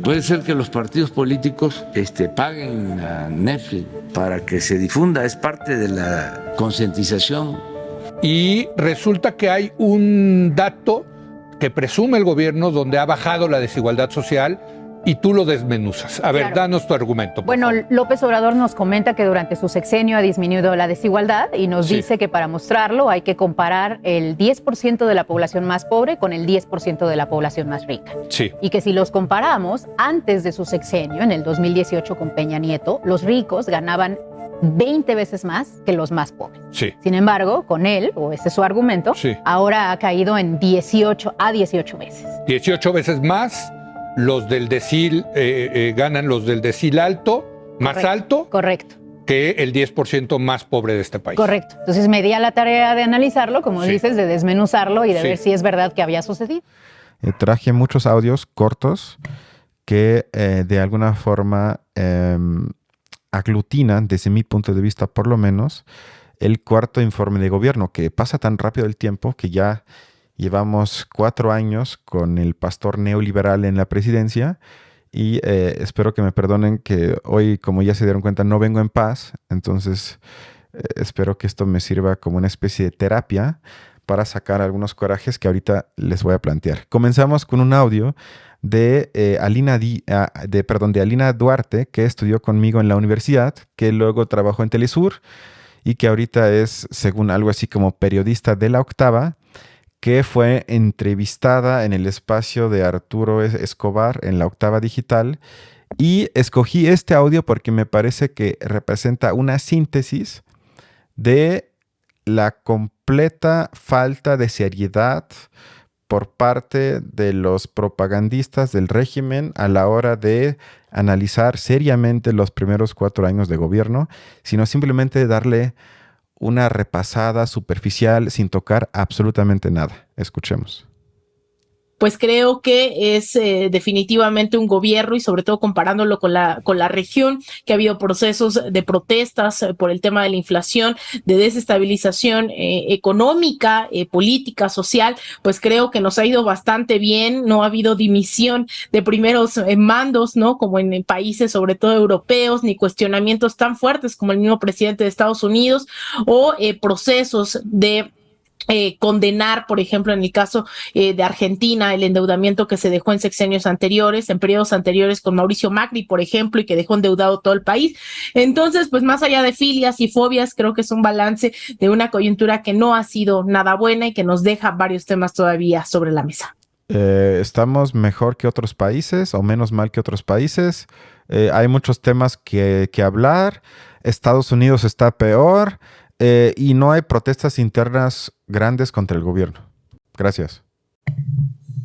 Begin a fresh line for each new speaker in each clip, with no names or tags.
Puede ser que los partidos políticos paguen a Netflix para que se difunda, es parte de la concientización.
Y resulta que hay un dato que presume el gobierno donde ha bajado la desigualdad social y tú lo desmenuzas. A ver, danos tu argumento.
Bueno, favor. López Obrador nos comenta que durante su sexenio ha disminuido la desigualdad y nos dice que para mostrarlo hay que comparar el 10% de la población más pobre con el 10% de la población más rica.
Sí.
Y que si los comparamos, antes de su sexenio, en el 2018 con Peña Nieto, los ricos ganaban 20 veces más que los más pobres.
Sí.
Sin embargo, con él, o ese es su argumento, ahora ha caído en 18 veces.
18 veces más. Los del decil ganan los del decil alto, más alto.
Correcto.
Que el 10% más pobre de este país.
Correcto. Entonces me di a la tarea de analizarlo, como dices, de desmenuzarlo y de ver si es verdad que había sucedido.
Traje muchos audios cortos que de alguna forma aglutinan, desde mi punto de vista por lo menos, el cuarto informe de gobierno, que pasa tan rápido el tiempo que ya llevamos 4 años con el pastor neoliberal en la presidencia y espero que me perdonen que hoy, como ya se dieron cuenta, no vengo en paz. Entonces espero que esto me sirva como una especie de terapia para sacar algunos corajes que ahorita les voy a plantear. Comenzamos con un audio de Alina Duarte, que estudió conmigo en la universidad, que luego trabajó en Telesur y que ahorita es, según algo así como periodista de La Octava, que fue entrevistada en el espacio de Arturo Escobar en La Octava Digital. Y escogí este audio porque me parece que representa una síntesis de la completa falta de seriedad por parte de los propagandistas del régimen a la hora de analizar seriamente los primeros 4 años de gobierno, sino simplemente darle una repasada superficial sin tocar absolutamente nada. Escuchemos.
Pues creo que es definitivamente un gobierno y sobre todo comparándolo con la región, que ha habido procesos de protestas por el tema de la inflación, de desestabilización económica, política, social, pues creo que nos ha ido bastante bien, no ha habido dimisión de primeros mandos, ¿no? Como en países sobre todo europeos, ni cuestionamientos tan fuertes como el mismo presidente de Estados Unidos o procesos de condenar, por ejemplo, en el caso de Argentina, el endeudamiento que se dejó en sexenios anteriores, en periodos anteriores con Mauricio Macri, por ejemplo, y que dejó endeudado todo el país. Entonces, pues más allá de filias y fobias, creo que es un balance de una coyuntura que no ha sido nada buena y que nos deja varios temas todavía sobre la mesa.
¿Estamos mejor que otros países o menos mal que otros países? Hay muchos temas que hablar. Estados Unidos está peor. Y no hay protestas internas grandes contra el gobierno. Gracias.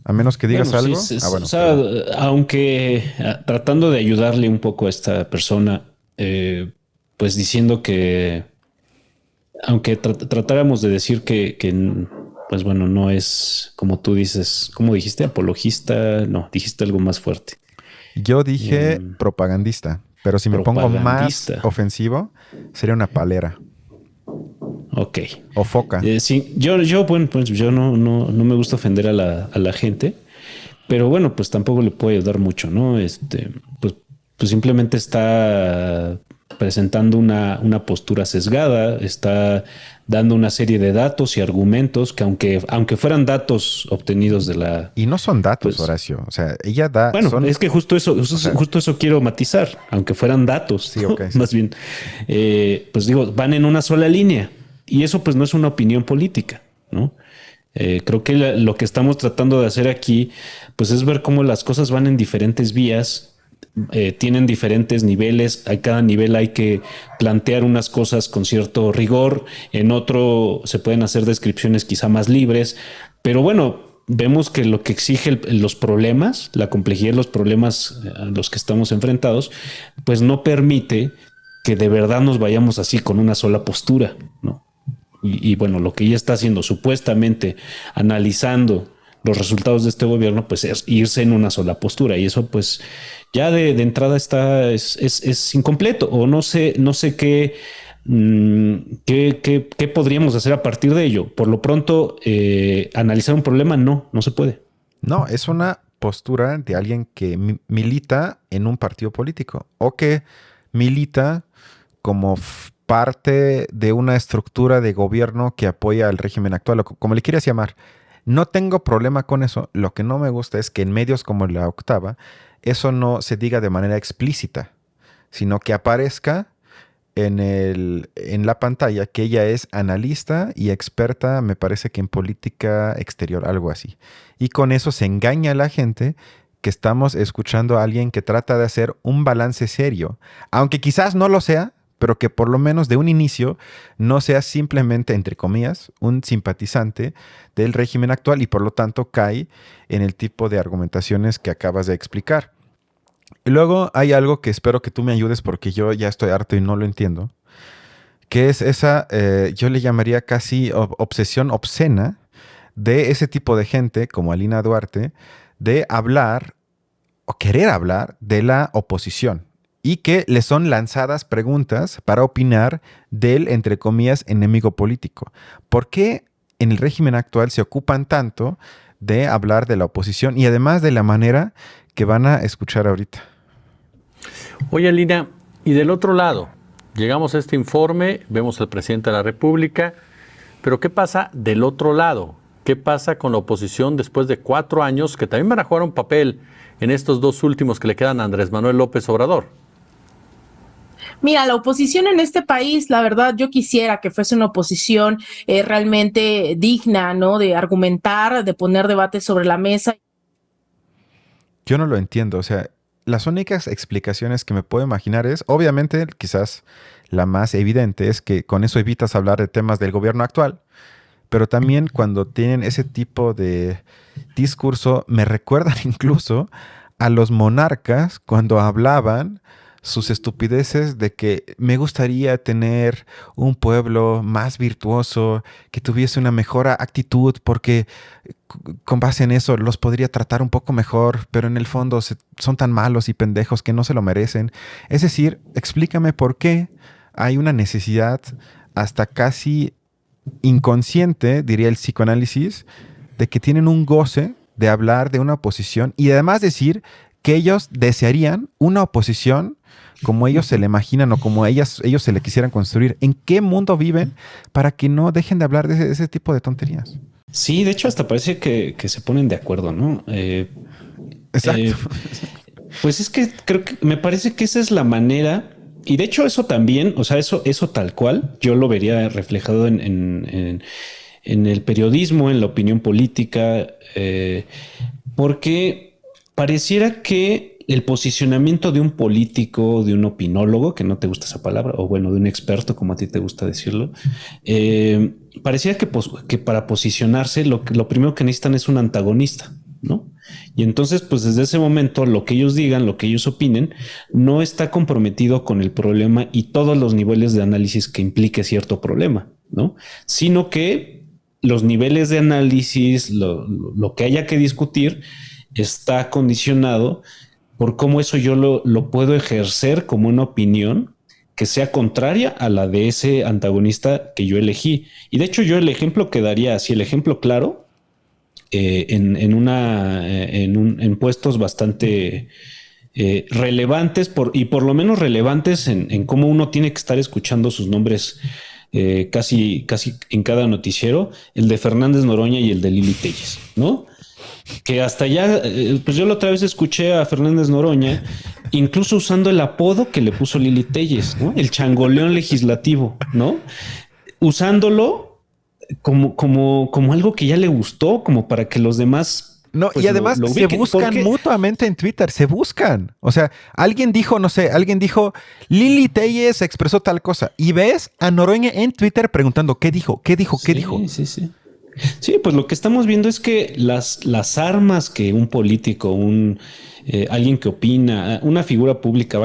A menos que digas algo.
O sea, aunque tratando de ayudarle un poco a esta persona, pues diciendo que aunque tratáramos de decir que pues bueno, no es como tú dices, ¿cómo dijiste? Apologista, no, dijiste algo más fuerte.
Yo dije propagandista, pero si me pongo más ofensivo, sería una palera.
Ok.
O foca.
Sí, bueno, pues yo no me gusta ofender a la gente, pero bueno, pues tampoco le puedo ayudar mucho, ¿no? Pues simplemente está presentando una postura sesgada, está dando una serie de datos y argumentos que aunque fueran datos obtenidos de la...
Y no son datos, pues, Horacio. O sea, ella da...
Bueno, es que justo eso quiero matizar. Aunque fueran datos,
sí, okay,
más bien, pues digo, van en una sola línea. Y eso pues no es una opinión política, ¿no? Creo que lo que estamos tratando de hacer aquí pues es ver cómo las cosas van en diferentes vías, tienen diferentes niveles. A cada nivel hay que plantear unas cosas con cierto rigor, en otro se pueden hacer descripciones quizá más libres, pero bueno, vemos que lo que exige los problemas, la complejidad de los problemas a los que estamos enfrentados, pues no permite que de verdad nos vayamos así con una sola postura, ¿no? Y bueno, lo que ella está haciendo, supuestamente analizando los resultados de este gobierno, pues es irse en una sola postura. Y eso pues ya de entrada es incompleto. O no sé qué podríamos hacer a partir de ello. Por lo pronto, analizar un problema no se puede.
No, es una postura de alguien que milita en un partido político o que milita como parte de una estructura de gobierno que apoya al régimen actual, o como le quieras llamar. No tengo problema con eso. Lo que no me gusta es que en medios como La Octava eso no se diga de manera explícita, sino que aparezca en la pantalla que ella es analista y experta, me parece que en política exterior, algo así. Y con eso se engaña a la gente que estamos escuchando a alguien que trata de hacer un balance serio, aunque quizás no lo sea, pero que por lo menos de un inicio no sea simplemente, entre comillas, un simpatizante del régimen actual y por lo tanto cae en el tipo de argumentaciones que acabas de explicar. Y luego hay algo que espero que tú me ayudes porque yo ya estoy harto y no lo entiendo, que es esa, yo le llamaría casi obsesión obscena de ese tipo de gente como Alina Duarte, de hablar o querer hablar de la oposición y que le son lanzadas preguntas para opinar del, entre comillas, enemigo político. ¿Por qué en el régimen actual se ocupan tanto de hablar de la oposición y además de la manera que van a escuchar ahorita?
Oye, Alina, y del otro lado, llegamos a este informe, vemos al presidente de la República, pero ¿qué pasa del otro lado? ¿Qué pasa con la oposición después de 4 años que también van a jugar un papel en estos 2 últimos que le quedan a Andrés Manuel López Obrador?
Mira, la oposición en este país, la verdad, yo quisiera que fuese una oposición realmente digna, ¿no? De argumentar, de poner debates sobre la mesa.
Yo no lo entiendo, o sea, las únicas explicaciones que me puedo imaginar es, obviamente, quizás la más evidente es que con eso evitas hablar de temas del gobierno actual, pero también cuando tienen ese tipo de discurso, me recuerdan incluso a los monarcas cuando hablaban sus estupideces de que me gustaría tener un pueblo más virtuoso, que tuviese una mejor actitud, porque con base en eso los podría tratar un poco mejor, pero en el fondo son tan malos y pendejos que no se lo merecen. Es decir, explícame por qué hay una necesidad hasta casi inconsciente, diría el psicoanálisis, de que tienen un goce de hablar de una oposición y además decir que ellos desearían una oposición como ellos se le imaginan o como ellos se le quisieran construir. ¿En qué mundo viven para que no dejen de hablar de ese tipo de tonterías?
Sí, de hecho hasta parece que se ponen de acuerdo, ¿no?
Exacto.
Pues es que creo que me parece que esa es la manera, y de hecho eso también, o sea, eso tal cual, yo lo vería reflejado en el periodismo, en la opinión política, porque pareciera que el posicionamiento de un político, de un opinólogo, que no te gusta esa palabra, o bueno, de un experto, como a ti te gusta decirlo, pareciera que para posicionarse lo primero que necesitan es un antagonista, ¿no? Y entonces, pues desde ese momento, lo que ellos digan, lo que ellos opinen, no está comprometido con el problema y todos los niveles de análisis que implique cierto problema, ¿no? Sino que los niveles de análisis, lo que haya que discutir, está condicionado por cómo eso yo lo puedo ejercer como una opinión que sea contraria a la de ese antagonista que yo elegí. Y de hecho yo el ejemplo que daría así, el ejemplo claro, en puestos bastante relevantes y por lo menos relevantes en cómo uno tiene que estar escuchando sus nombres casi en cada noticiero, el de Fernández Noroña y el de Lili Téllez, ¿no? Que hasta ya, pues yo la otra vez escuché a Fernández Noroña, incluso usando el apodo que le puso Lili Téllez, ¿no? El changoleón legislativo, ¿no? Usándolo como algo que ya le gustó, como para que los demás...
No,
pues
y además se buscan mutuamente en Twitter, se buscan. O sea, alguien dijo, Lili Téllez expresó tal cosa, y ves a Noroña en Twitter preguntando, ¿qué dijo?
Sí. Sí, pues lo que estamos viendo es que las armas que un político, alguien que opina, una figura pública,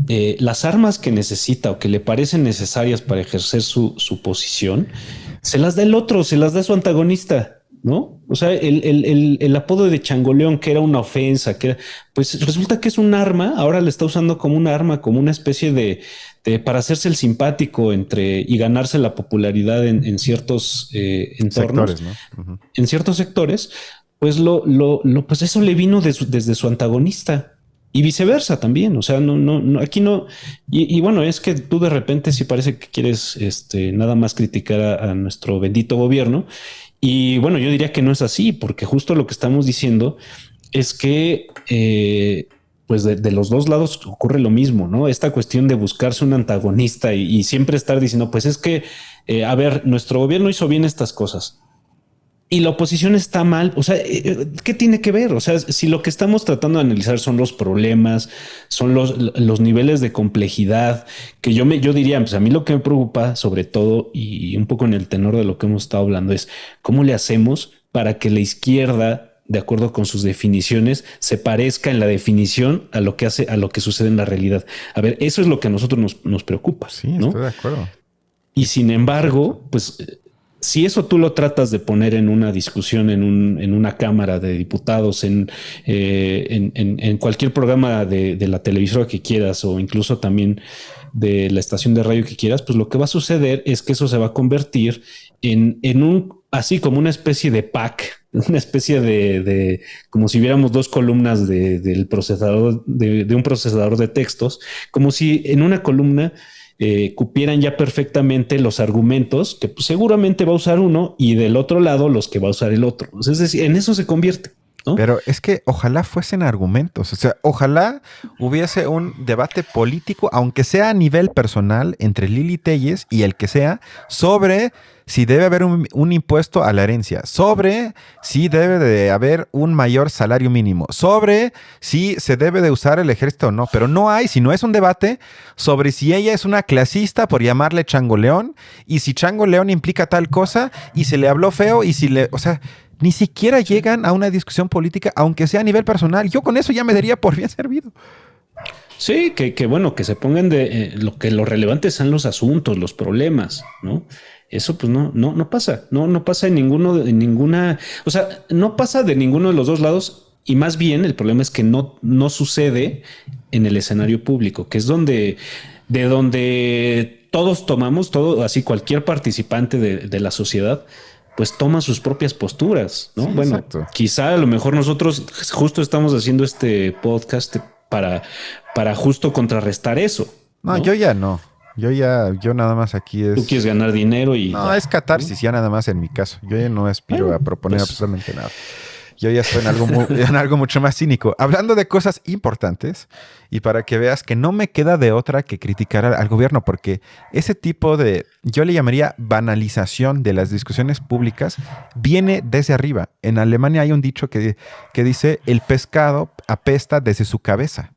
las armas que necesita o que le parecen necesarias para ejercer su posición, se las da el otro, se las da su antagonista, ¿no? O sea, el apodo de changoleón, que era una ofensa, pues resulta que es un arma, ahora le está usando como un arma, como una especie de para hacerse el simpático y ganarse la popularidad en ciertos entornos, sectores, ¿no? En ciertos sectores, pues pues eso le vino desde su antagonista. Y viceversa también, o sea, no, aquí no. Y bueno, es que tú de repente sí parece que quieres nada más criticar a nuestro bendito gobierno. Y bueno, yo diría que no es así, porque justo lo que estamos diciendo es que pues de los dos lados ocurre lo mismo, ¿no? Esta cuestión de buscarse un antagonista y siempre estar diciendo, pues es que, a ver, nuestro gobierno hizo bien estas cosas. Y la oposición está mal. O sea, ¿qué tiene que ver? O sea, si lo que estamos tratando de analizar son los problemas, son los niveles de complejidad, que yo diría, pues a mí lo que me preocupa sobre todo y un poco en el tenor de lo que hemos estado hablando es cómo le hacemos para que la izquierda, de acuerdo con sus definiciones, se parezca en la definición a lo que sucede en la realidad. A ver, eso es lo que a nosotros nos preocupa.
Sí,
¿no?
estoy de acuerdo.
Y sin embargo, pues si eso tú lo tratas de poner en una discusión en una cámara de diputados, en cualquier programa de la televisora que quieras o incluso también de la estación de radio que quieras, pues lo que va a suceder es que eso se va a convertir en un, así como una especie de pack, una especie de como si viéramos dos columnas del procesador, de un procesador de textos, como si en una columna cupieran ya perfectamente los argumentos que pues, seguramente va a usar uno y del otro lado los que va a usar el otro. Es decir, en eso se convierte, ¿no?
Pero es que ojalá fuesen argumentos, o sea, ojalá hubiese un debate político, aunque sea a nivel personal, entre Lili Téllez y el que sea, sobre si debe haber un impuesto a la herencia, sobre si debe de haber un mayor salario mínimo, sobre si se debe de usar el ejército o no, pero no hay, si no es un debate sobre si ella es una clasista por llamarle Chango León, y si Chango León implica tal cosa, y se le habló feo, y si le, o sea, ni siquiera llegan a una discusión política, aunque sea a nivel personal. Yo con eso ya me daría por bien servido.
Sí, que bueno, que se pongan de lo relevante sean los asuntos, los problemas, ¿no? Eso pues no pasa, no pasa en ninguna, o sea, no pasa de ninguno de los dos lados y más bien el problema es que no sucede en el escenario público, que es donde todos tomamos, así cualquier participante de la sociedad, pues toma sus propias posturas, ¿no?
Sí,
bueno,
exacto.
quizá a lo mejor nosotros justo estamos haciendo este podcast para justo contrarrestar eso.
No, yo ya no. Yo nada más aquí es...
Tú quieres ganar dinero y...
No, es catarsis, ya nada más en mi caso. Yo ya no aspiro a proponer
pues...
absolutamente nada. Yo ya estoy en algo mucho más cínico. Hablando de cosas importantes, y para que veas que no me queda de otra que criticar al gobierno, porque ese tipo de, yo le llamaría banalización de las discusiones públicas, viene desde arriba. En Alemania hay un dicho que dice, el pescado apesta desde su cabeza.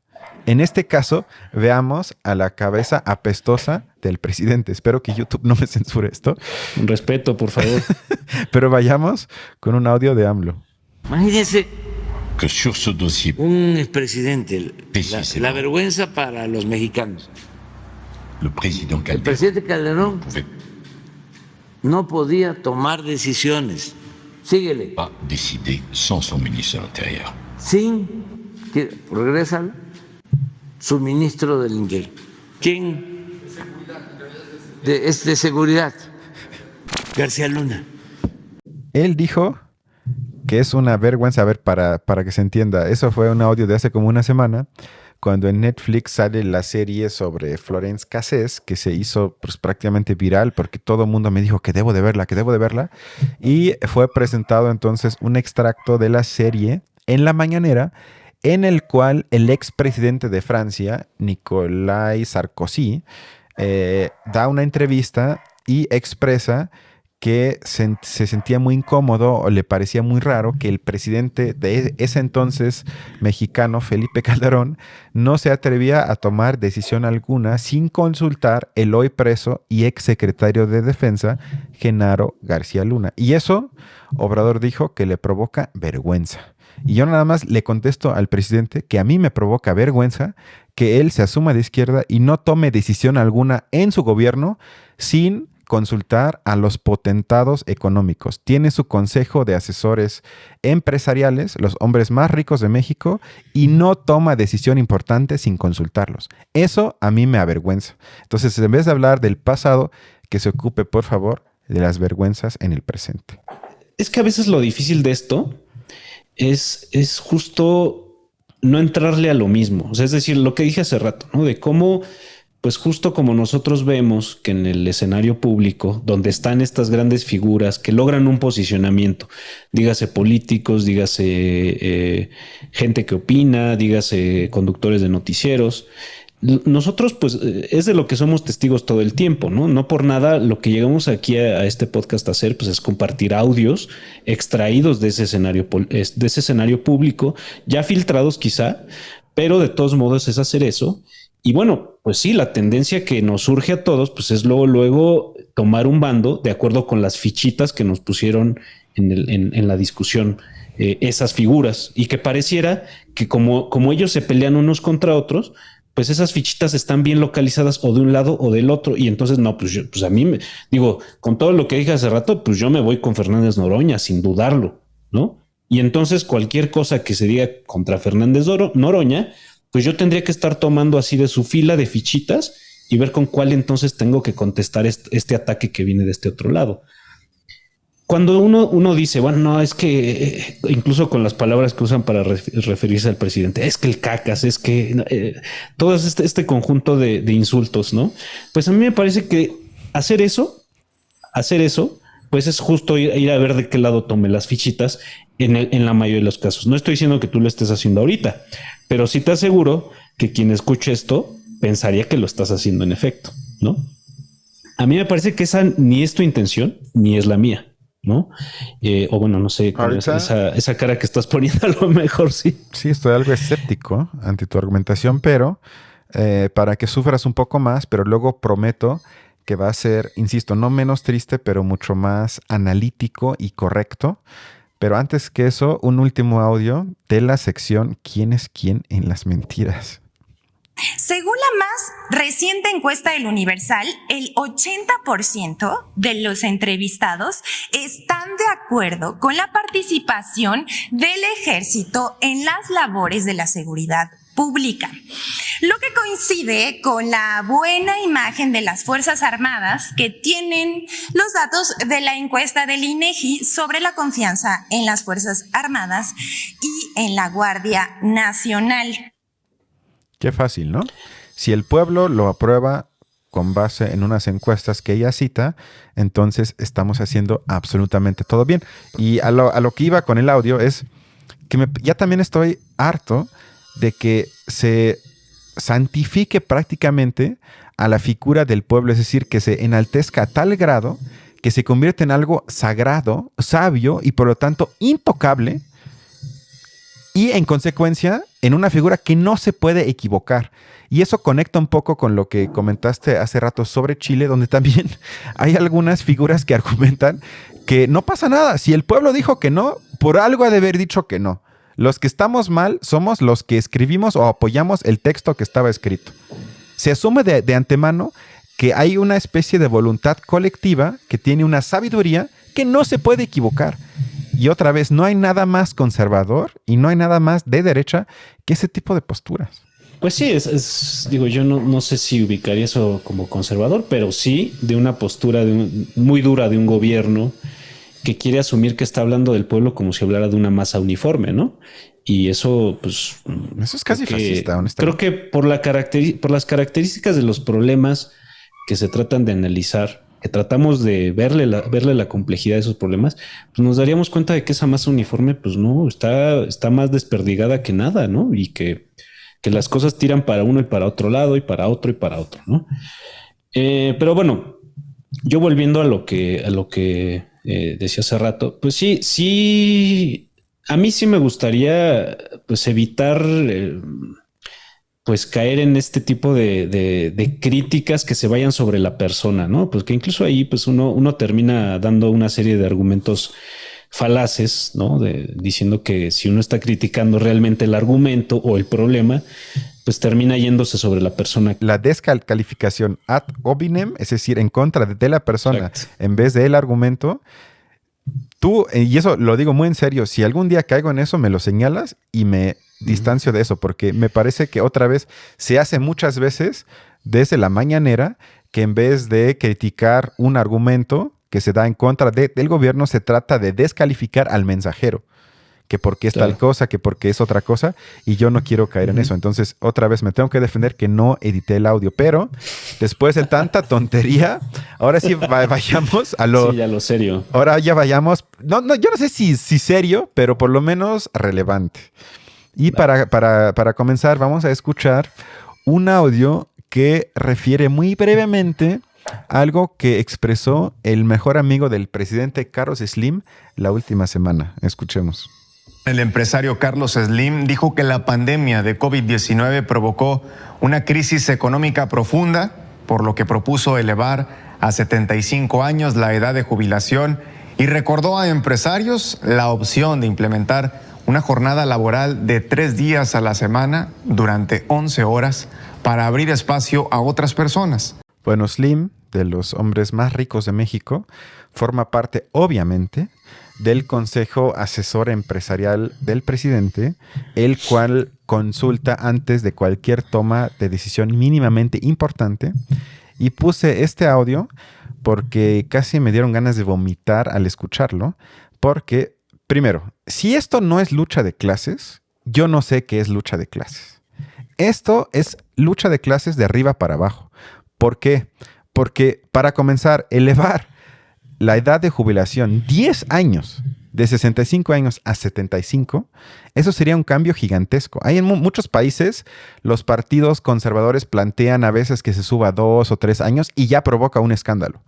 En este caso, veamos a la cabeza apestosa del presidente. Espero que YouTube no me censure esto.
Un respeto, por favor.
Pero vayamos con un audio de AMLO.
Imagínense
que sur ce dossier,
un expresidente, la vergüenza para los mexicanos.
le président
El
Calderón
presidente Calderón
pouvait
no podía tomar decisiones. Síguele.
pas décider sans son ministre de l'Intérieur.
Sin que regresa su ministro del Interior. ¿Quién? De seguridad. García Luna.
Él dijo que es una vergüenza, a ver, para que se entienda. Eso fue un audio de hace como una semana, cuando en Netflix sale la serie sobre Florence Cassés, que se hizo pues, prácticamente viral, porque todo el mundo me dijo que debo de verla. Y fue presentado entonces un extracto de la serie en la mañanera, en el cual el expresidente de Francia, Nicolas Sarkozy, da una entrevista y expresa que se sentía muy incómodo o le parecía muy raro que el presidente de ese entonces mexicano, Felipe Calderón, no se atrevía a tomar decisión alguna sin consultar el hoy preso y exsecretario de Defensa, Genaro García Luna. Y eso, Obrador dijo que le provoca vergüenza. Y yo nada más le contesto al presidente que a mí me provoca vergüenza que él se asuma de izquierda y no tome decisión alguna en su gobierno sin consultar a los potentados económicos. Tiene su consejo de asesores empresariales, los hombres más ricos de México, y no toma decisión importante sin consultarlos. Eso a mí me avergüenza. Entonces, en vez de hablar del pasado, que se ocupe, por favor, de las vergüenzas en el presente.
Es que a veces lo difícil de esto es justo no entrarle a lo mismo. O sea, es decir, lo que dije hace rato, ¿no? De cómo, pues justo como nosotros vemos que en el escenario público, donde están estas grandes figuras que logran un posicionamiento, dígase políticos, dígase gente que opina, dígase conductores de noticieros, nosotros pues es de lo que somos testigos todo el tiempo, ¿no? No por nada lo que llegamos aquí a este podcast a hacer pues es compartir audios extraídos de ese escenario público, ya filtrados quizá, pero de todos modos es hacer eso. Y bueno, pues sí, la tendencia que nos surge a todos pues es luego tomar un bando de acuerdo con las fichitas que nos pusieron en la discusión esas figuras, y que pareciera que como ellos se pelean unos contra otros, pues esas fichitas están bien localizadas o de un lado o del otro. Y entonces, no, pues a mí me digo, con todo lo que dije hace rato, pues yo me voy con Fernández Noroña, sin dudarlo, ¿no? Y entonces cualquier cosa que se diga contra Fernández Noroña, pues yo tendría que estar tomando así de su fila de fichitas y ver con cuál entonces tengo que contestar este ataque que viene de este otro lado. Cuando uno dice, bueno, no, es que incluso con las palabras que usan para referirse al presidente, es que el cacas, es que todo este conjunto de insultos, ¿no? Pues a mí me parece que hacer eso, pues es justo ir a ver de qué lado tome las fichitas en la mayoría de los casos. No estoy diciendo que tú lo estés haciendo ahorita, pero sí te aseguro que quien escuche esto pensaría que lo estás haciendo en efecto, ¿no? A mí me parece que esa ni es tu intención, ni es la mía, ¿no? O bueno, no sé, con esa cara que estás poniendo a lo mejor sí.
Sí, estoy algo escéptico ante tu argumentación, pero para que sufras un poco más, pero luego prometo que va a ser, insisto, no menos triste, pero mucho más analítico y correcto. Pero antes que eso, un último audio de la sección ¿Quién es quién en las mentiras?
Según la más reciente encuesta del Universal, el 80% de los entrevistados están de acuerdo con la participación del ejército en las labores de la seguridad pública, lo que coincide con la buena imagen de las Fuerzas Armadas que tienen los datos de la encuesta del INEGI sobre la confianza en las Fuerzas Armadas y en la Guardia Nacional.
Qué fácil, ¿no? Si el pueblo lo aprueba con base en unas encuestas que ella cita, entonces estamos haciendo absolutamente todo bien. Y a lo que iba con el audio es que ya también estoy harto de que se santifique prácticamente a la figura del pueblo, es decir, que se enaltezca a tal grado que se convierte en algo sagrado, sabio y por lo tanto intocable, y en consecuencia en una figura que no se puede equivocar. Y eso conecta un poco con lo que comentaste hace rato sobre Chile, donde también hay algunas figuras que argumentan que no pasa nada. Si el pueblo dijo que no, por algo ha de haber dicho que no. Los que estamos mal somos los que escribimos o apoyamos el texto que estaba escrito. Se asume de antemano que hay una especie de voluntad colectiva que tiene una sabiduría que no se puede equivocar. Y otra vez, no hay nada más conservador y no hay nada más de derecha que ese tipo de posturas.
Pues sí, digo, yo no sé si ubicaría eso como conservador, pero sí de una postura muy dura de un gobierno que quiere asumir que está hablando del pueblo como si hablara de una masa uniforme, ¿no? Y eso, pues...
Eso es casi fascista, honestamente.
Creo que por las características de los problemas que se tratan de analizar, que tratamos de verle la complejidad de esos problemas, pues nos daríamos cuenta de que esa masa uniforme, pues no, está más desperdigada que nada, ¿no? Y que las cosas tiran para uno y para otro lado y para otro y para otro, ¿no? Pero bueno, yo volviendo a lo que decía hace rato, pues sí, a mí sí me gustaría pues evitar pues caer en este tipo de críticas que se vayan sobre la persona, ¿no? Pues que incluso ahí pues uno termina dando una serie de argumentos falaces, ¿no? Diciendo que si uno está criticando realmente el argumento o el problema, pues termina yéndose sobre la persona.
La descalificación ad hominem, es decir, en contra de la persona, exacto, en vez del argumento. Tú, y eso lo digo muy en serio, si algún día caigo en eso, me lo señalas y me distancio de eso, porque me parece que otra vez se hace muchas veces desde la mañanera que en vez de criticar un argumento que se da en contra del gobierno, se trata de descalificar al mensajero, que por qué es tal cosa, que por qué es otra cosa, y yo no quiero caer en eso. Entonces, otra vez me tengo que defender que no edité el audio, pero después de tanta tontería, ahora sí vayamos a lo...
Sí, ya lo serio.
Ahora ya vayamos, yo no sé si serio, pero por lo menos relevante. Y para comenzar, vamos a escuchar un audio que refiere muy brevemente algo que expresó el mejor amigo del presidente Carlos Slim la última semana. Escuchemos.
El empresario Carlos Slim dijo que la pandemia de COVID-19 provocó una crisis económica profunda, por lo que propuso elevar a 75 años la edad de jubilación y recordó a empresarios la opción de implementar una jornada laboral de 3 días a la semana durante 11 horas para abrir espacio a otras personas.
Bueno, Slim, de los hombres más ricos de México, forma parte, obviamente, del Consejo Asesor Empresarial del presidente, el cual consulta antes de cualquier toma de decisión mínimamente importante. Y puse este audio porque casi me dieron ganas de vomitar al escucharlo, porque, primero, si esto no es lucha de clases, yo no sé qué es lucha de clases. Esto es lucha de clases de arriba para abajo. ¿Por qué? Porque, para comenzar, elevar la edad de jubilación 10 años, de 65 años a 75, eso sería un cambio gigantesco. Hay en muchos países, los partidos conservadores plantean a veces que se suba 2 o 3 años y ya provoca un escándalo.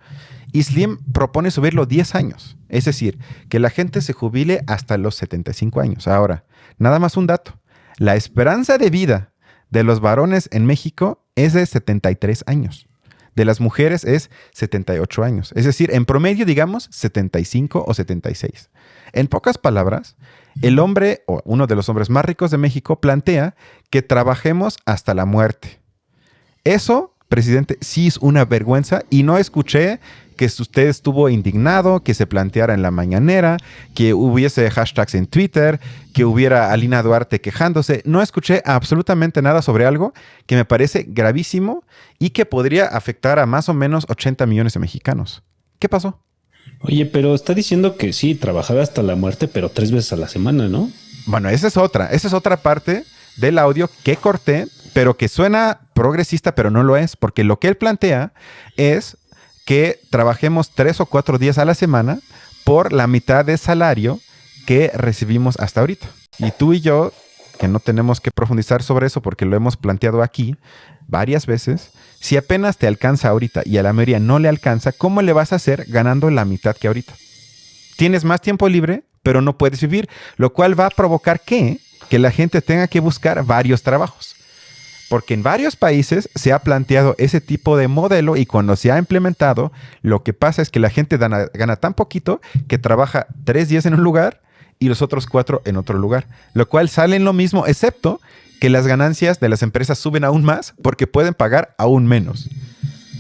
Y Slim propone subirlo 10 años, es decir, que la gente se jubile hasta los 75 años. Ahora, nada más un dato. La esperanza de vida de los varones en México es de 73 años. De las mujeres es 78 años. Es decir, en promedio, digamos, 75 o 76. En pocas palabras, el hombre, o uno de los hombres más ricos de México, plantea que trabajemos hasta la muerte. Eso, presidente, sí es una vergüenza y no escuché que usted estuvo indignado, que se planteara en la mañanera, que hubiese hashtags en Twitter, que hubiera a Lina Duarte quejándose. No escuché absolutamente nada sobre algo que me parece gravísimo y que podría afectar a más o menos 80 millones de mexicanos. ¿Qué pasó?
Oye, pero está diciendo que sí, trabajaba hasta la muerte, pero 3 veces a la semana, ¿no?
Bueno, esa es otra parte del audio que corté, pero que suena progresista, pero no lo es, porque lo que él plantea es que trabajemos 3 o 4 días a la semana por la mitad de salario que recibimos hasta ahorita. Y tú y yo, que no tenemos que profundizar sobre eso porque lo hemos planteado aquí varias veces, si apenas te alcanza ahorita y a la mayoría no le alcanza, ¿cómo le vas a hacer ganando la mitad que ahorita? Tienes más tiempo libre, pero no puedes vivir, lo cual va a provocar que la gente tenga que buscar varios trabajos. Porque en varios países se ha planteado ese tipo de modelo y cuando se ha implementado, lo que pasa es que la gente gana tan poquito que trabaja 3 días en un lugar y los otros 4 en otro lugar. Lo cual sale en lo mismo, excepto que las ganancias de las empresas suben aún más porque pueden pagar aún menos.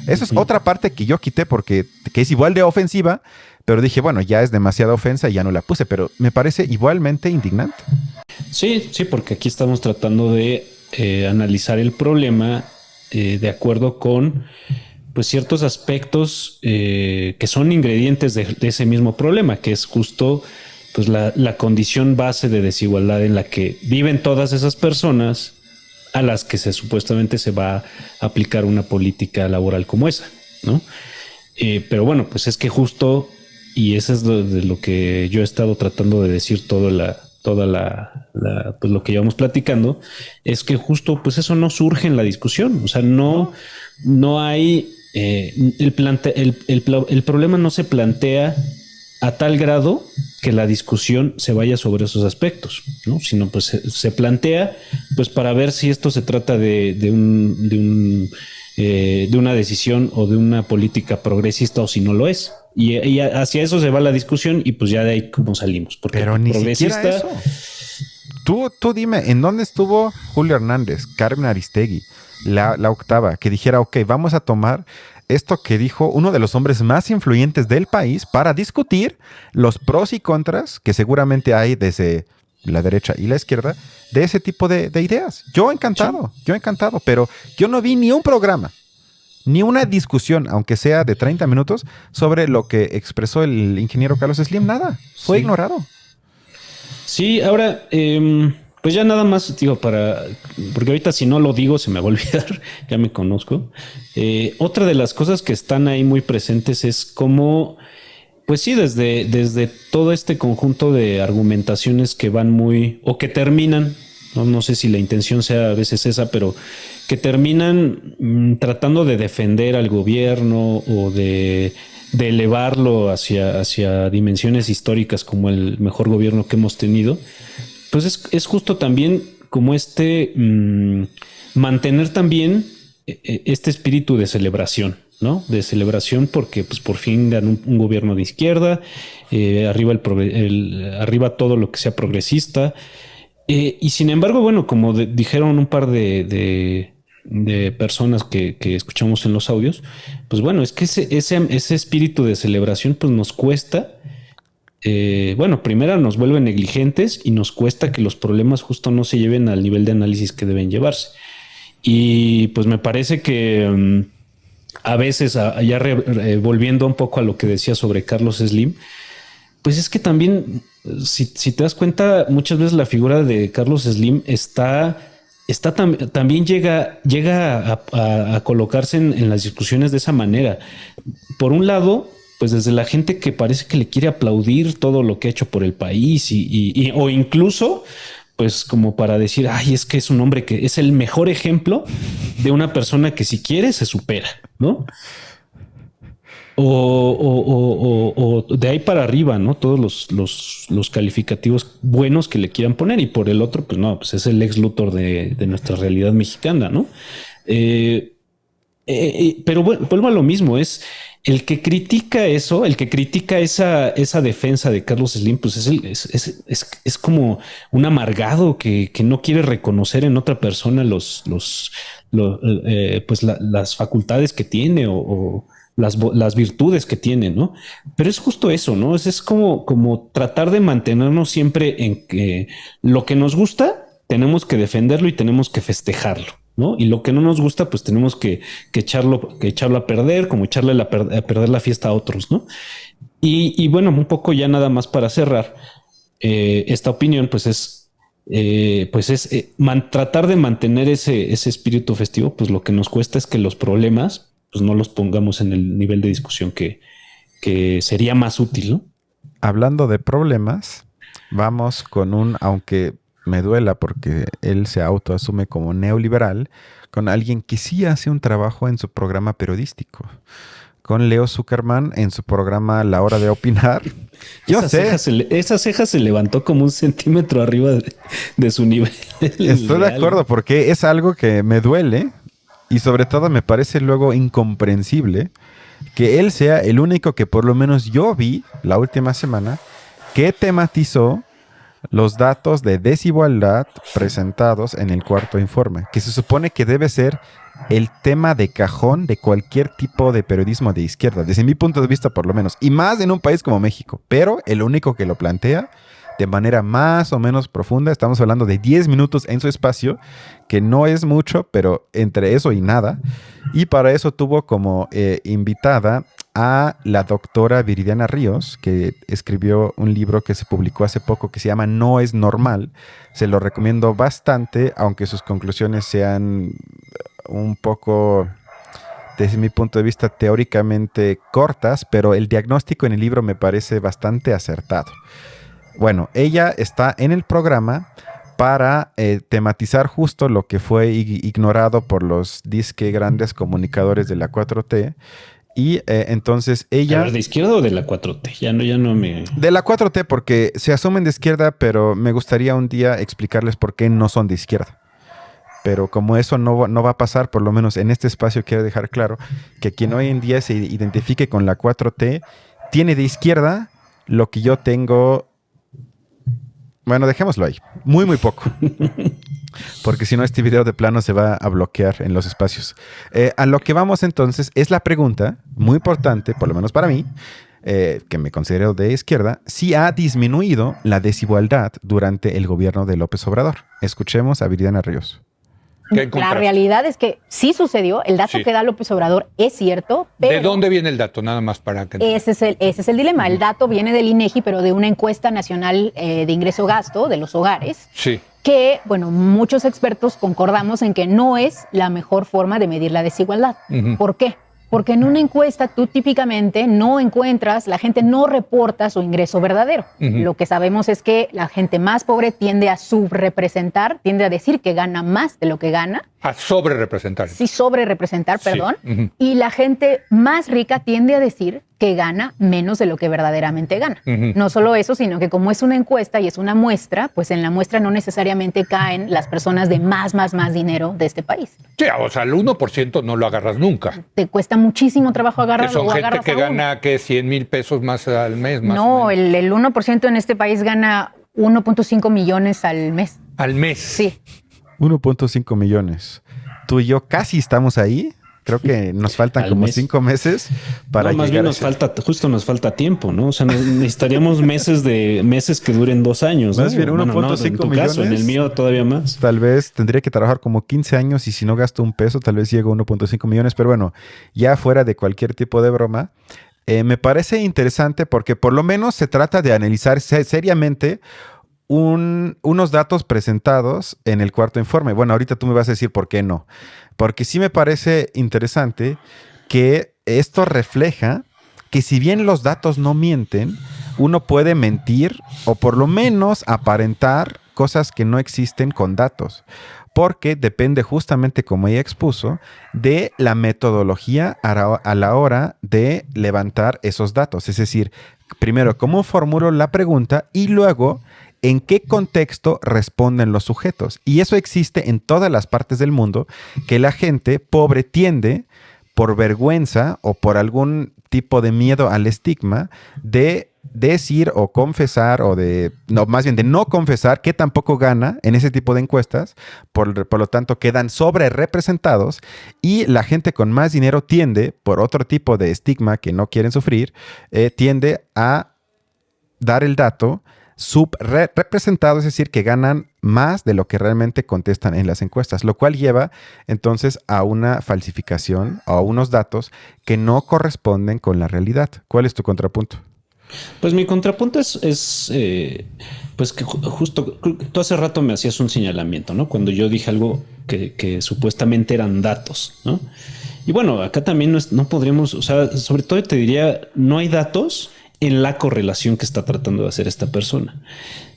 Eso es otra parte que yo quité porque que es igual de ofensiva, pero dije, bueno, ya es demasiada ofensa y ya no la puse, pero me parece igualmente indignante.
Sí, porque aquí estamos tratando de analizar el problema de acuerdo con pues ciertos aspectos que son ingredientes de ese mismo problema, que es justo pues la condición base de desigualdad en la que viven todas esas personas a las que supuestamente se va a aplicar una política laboral como esa, ¿no? Pero bueno, pues es que justo, y eso es de lo que yo he estado tratando de decir toda pues lo que llevamos platicando, es que justo pues eso no surge en la discusión. O sea, no hay el problema no se plantea a tal grado que la discusión se vaya sobre esos aspectos, ¿no? Sino pues se plantea pues para ver si esto se trata de una decisión o de una política progresista o si no lo es. Y hacia eso se va la discusión y pues ya de ahí cómo salimos. Porque
pero ni siquiera eso. Tú dime, ¿en dónde estuvo Julio Hernández, Carmen Aristegui, la octava, que dijera, ok, vamos a tomar esto que dijo uno de los hombres más influyentes del país para discutir los pros y contras que seguramente hay desde la derecha y la izquierda de ese tipo de ideas? Yo encantado, pero yo no vi ni un programa, ni una discusión, aunque sea de 30 minutos, sobre lo que expresó el ingeniero Carlos Slim. Nada, fue ignorado.
Sí, ahora, pues ya nada más, digo, porque ahorita si no lo digo se me va a olvidar, ya me conozco. Otra de las cosas que están ahí muy presentes es cómo, pues sí, desde todo este conjunto de argumentaciones que van o que terminan, no sé si la intención sea a veces esa, pero que terminan tratando de defender al gobierno o de elevarlo hacia dimensiones históricas como el mejor gobierno que hemos tenido, pues es justo también como mantener también este espíritu de celebración, ¿no? De celebración porque pues por fin ganó un gobierno de izquierda, arriba todo lo que sea progresista, y sin embargo, bueno, como dijeron un par de personas que escuchamos en los audios, pues bueno, es que ese espíritu de celebración pues nos cuesta, bueno, primero nos vuelve negligentes y nos cuesta que los problemas justo no se lleven al nivel de análisis que deben llevarse. Y pues me parece que a veces, volviendo un poco a lo que decía sobre Carlos Slim, pues es que también, si te das cuenta, muchas veces la figura de Carlos Slim también llega a colocarse en las discusiones de esa manera. Por un lado, pues desde la gente que parece que le quiere aplaudir todo lo que ha hecho por el país o incluso, pues como para decir, ay, es que es un hombre que es el mejor ejemplo de una persona que si quiere se supera, ¿no? O de ahí para arriba, ¿no? Todos los calificativos buenos que le quieran poner. Y por el otro, pues no, pues es el Lex Luthor de nuestra realidad mexicana, ¿no? Pero bueno, vuelvo a lo mismo, es el que critica eso, el que critica esa defensa de Carlos Slim, pues es como un amargado que no quiere reconocer en otra persona pues las facultades que tiene o las virtudes que tiene, ¿no? Pero es justo eso, ¿no? Es como tratar de mantenernos siempre en que lo que nos gusta tenemos que defenderlo y tenemos que festejarlo, ¿no? Y lo que no nos gusta, pues tenemos que echarlo a perder, como echarle a perder la fiesta a otros, ¿no? Y bueno, un poco ya nada más para cerrar esta opinión, pues es tratar de mantener ese espíritu festivo. Pues lo que nos cuesta es que los problemas pues no los pongamos en el nivel de discusión que sería más útil, ¿no?
Hablando de problemas, vamos con aunque me duela porque él se autoasume como neoliberal, con alguien que sí hace un trabajo en su programa periodístico. Con Leo Zuckerman en su programa La Hora de Opinar.
Esa ceja se levantó como 1 centímetro arriba de su nivel.
Estoy de acuerdo porque es algo que me duele. Y sobre todo me parece luego incomprensible que él sea el único que por lo menos yo vi la última semana que tematizó los datos de desigualdad presentados en el cuarto informe, que se supone que debe ser el tema de cajón de cualquier tipo de periodismo de izquierda, desde mi punto de vista por lo menos, y más en un país como México, pero el único que lo plantea de manera más o menos profunda. Estamos hablando de 10 minutos en su espacio, que no es mucho, pero entre eso y nada. Y para eso tuvo como invitada a la doctora Viridiana Ríos, que escribió un libro que se publicó hace poco que se llama No es normal. Se lo recomiendo bastante, aunque sus conclusiones sean un poco, desde mi punto de vista, teóricamente cortas, pero el diagnóstico en el libro me parece bastante acertado. Bueno, ella está en el programa para tematizar justo lo que fue ignorado por los disque grandes comunicadores de la 4T. Y entonces ella...
¿De izquierda o de la 4T? Ya no me...
De la 4T, porque se asumen de izquierda, pero me gustaría un día explicarles por qué no son de izquierda. Pero como eso no va a pasar, por lo menos en este espacio quiero dejar claro que quien hoy en día se identifique con la 4T tiene de izquierda lo que yo tengo... Bueno, dejémoslo ahí. Muy, muy poco. Porque si no, este video de plano se va a bloquear en los espacios. A lo que vamos entonces es la pregunta, muy importante, por lo menos para mí, que me considero de izquierda, si ha disminuido la desigualdad durante el gobierno de López Obrador. Escuchemos a Viridiana Ríos.
¿Qué
La
encontraste?
realidad es que sí sucedió, el dato
Sí.
que da López Obrador es cierto, pero
¿De dónde viene el dato? Nada más para que...
ese es el dilema. El dato viene del INEGI, pero de una encuesta nacional de ingreso-gasto de los hogares,
Sí.
que, bueno, muchos expertos concordamos en que no es la mejor forma de medir la desigualdad.
Ujú.
¿Por qué? Porque en una encuesta tú típicamente no encuentras, la gente no reporta su ingreso verdadero.
Ujú.
Lo que sabemos es que la gente más pobre tiende a subrepresentar, tiende a decir que gana más de lo que gana,
A sobrerepresentar.
sí, sobrerepresentar,
Sí.
perdón,
Ujú.
y la gente más rica tiende a decir que gana menos de lo que verdaderamente gana.
Ujú.
No solo eso, sino que como es una encuesta y es una muestra, pues en la muestra no necesariamente caen las personas de más dinero de este país.
Sí, o sea, el 1% no lo agarras nunca.
Te cuesta muchísimo trabajo
Que
agarrarlo
son
o
gente
agarras
que
a uno.
gana, que 100,000 pesos más al mes. Más o
No,
menos.
el 1% en este país gana 1.5 millones al mes.
Al mes.
Sí.
1.5 millones. Tú y yo casi estamos ahí. Creo que nos faltan
Al
como
mes.
5 meses para
No, más
llegar
bien
a
nos
ese-
falta, nos falta tiempo, ¿no? O sea, necesitaríamos meses que duren 2 años, ¿no?
Más bien,
Bueno,
1.5
en tu caso, en el
millones.
mío todavía más.
Tal vez tendría que trabajar como 15 años y si no gasto un peso, tal vez llego a 1.5 millones. Pero bueno, ya fuera de cualquier tipo de broma, me parece interesante porque por lo menos se trata de analizar seriamente unos datos presentados en el cuarto informe. Bueno, ahorita tú me vas a decir por qué no. Porque sí me parece interesante que esto refleja que si bien los datos no mienten, uno puede mentir o por lo menos aparentar cosas que no existen con datos. Porque depende justamente, como ella expuso, de la metodología a la hora de levantar esos datos. Es decir, primero, cómo formulo la pregunta y luego en qué contexto responden los sujetos. Y eso existe en todas las partes del mundo, que la gente pobre tiende, por vergüenza o por algún tipo de miedo al estigma, de decir o confesar más bien de no confesar que tampoco gana en ese tipo de encuestas, por lo tanto quedan sobre representados y la gente con más dinero tiende, por otro tipo de estigma que no quieren sufrir, tiende a dar el dato subrepresentado, es decir, que ganan más de lo que realmente contestan en las encuestas, lo cual lleva entonces a una falsificación o a unos datos que no corresponden con la realidad. ¿Cuál es tu contrapunto?
Pues mi contrapunto es pues que justo tú hace rato me hacías un señalamiento, ¿no? Cuando yo dije algo que supuestamente eran datos, ¿no? Y bueno, acá también no podríamos, o sea, sobre todo te diría, no hay datos en la correlación que está tratando de hacer esta persona.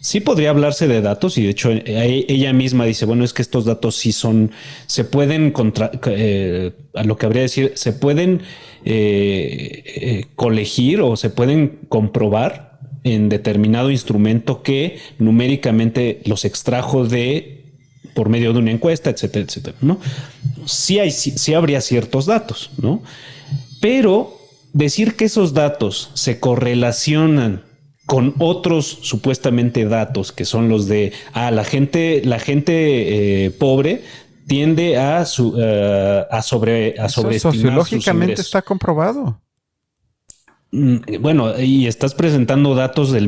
Sí podría hablarse de datos y de hecho ella misma dice, bueno, es que estos datos sí se pueden, a lo que habría que decir, se pueden colegir o se pueden comprobar en determinado instrumento que numéricamente los extrajo por medio de una encuesta, etcétera, etcétera, ¿no? Sí habría ciertos datos, ¿no? Pero decir que esos datos se correlacionan con otros supuestamente datos que son los de la gente pobre tiende a sobreestimar
Sociológicamente
sus ingresos.
está comprobado.
Bueno, y estás presentando datos de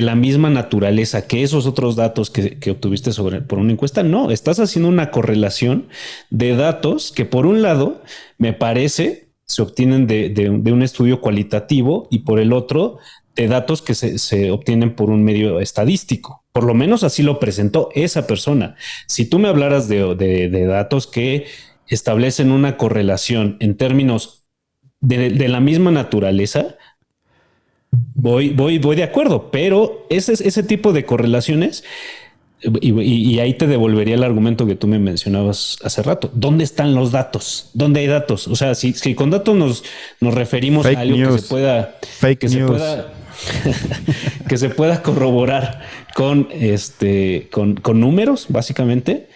la misma naturaleza que esos otros datos que obtuviste por una encuesta. No, estás haciendo una correlación de datos que por un lado me parece se obtienen de un estudio cualitativo y por el otro de datos que se obtienen por un medio estadístico. Por lo menos así lo presentó esa persona. Si tú me hablaras de datos que establecen una correlación en términos de la misma naturaleza, voy de acuerdo, pero ese tipo de correlaciones, y ahí te devolvería el argumento que tú me mencionabas hace rato. ¿Dónde están los datos? ¿Dónde hay datos? O sea, si con datos nos referimos
Fake
a algo
news.
que se pueda
Fake
que
news.
se pueda que se pueda corroborar con números, básicamente.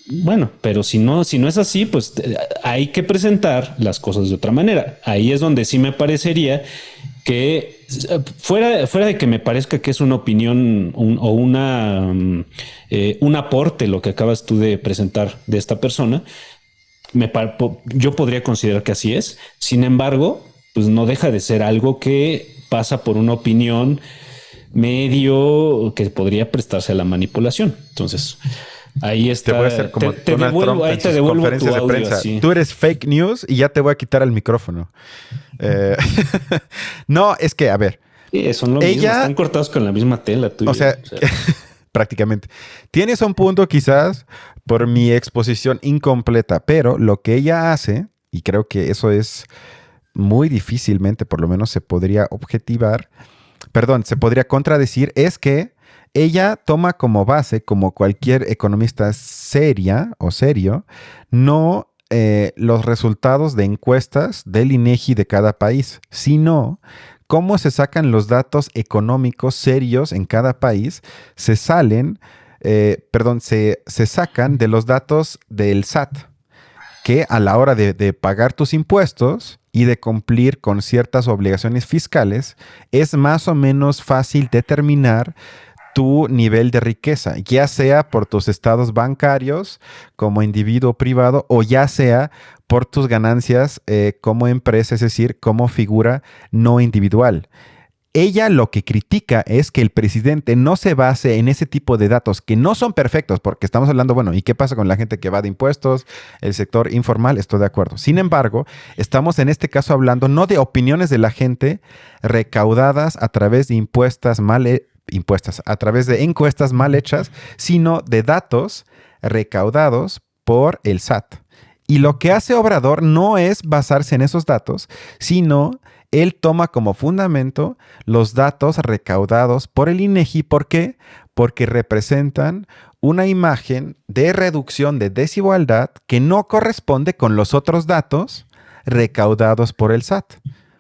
Bueno, pero si no es así, pues hay que presentar las cosas de otra manera. Ahí es donde sí me parecería que fuera de que me parezca que es una opinión o un aporte lo que acabas tú de presentar de esta persona, yo podría considerar que así es. Sin embargo, pues no deja de ser algo que pasa por una opinión medio que podría prestarse a la manipulación. Entonces, Ahí está.
Te voy a hacer como
te
Donald
devuelvo,
Trump
ahí
en
te
sus
devuelvo
conferencias
tu
de
audio,
prensa.
así.
Tú eres fake news y ya te voy a quitar el micrófono. No, es que, a ver.
Sí, son lo mismo, están cortados con la misma tela tuya.
O sea, prácticamente. Tienes un punto quizás por mi exposición incompleta, pero lo que ella hace, y creo que eso es muy difícilmente, por lo menos se podría se podría contradecir, es que ella toma como base, como cualquier economista seria o serio, no los resultados de encuestas del INEGI de cada país, sino cómo se sacan los datos económicos serios en cada país, se sacan de los datos del SAT, que a la hora de pagar tus impuestos y de cumplir con ciertas obligaciones fiscales, es más o menos fácil determinar tu nivel de riqueza, ya sea por tus estados bancarios como individuo privado o ya sea por tus ganancias como empresa, es decir, como figura no individual. Ella lo que critica es que el presidente no se base en ese tipo de datos que no son perfectos, porque estamos hablando, bueno, ¿y qué pasa con la gente que va de impuestos? El sector informal, estoy de acuerdo. Sin embargo, estamos en este caso hablando no de opiniones de la gente recaudadas a través de a través de encuestas mal hechas, sino de datos recaudados por el SAT. Y lo que hace Obrador no es basarse en esos datos, sino él toma como fundamento los datos recaudados por el INEGI. ¿Por qué? Porque representan una imagen de reducción de desigualdad que no corresponde con los otros datos recaudados por el SAT.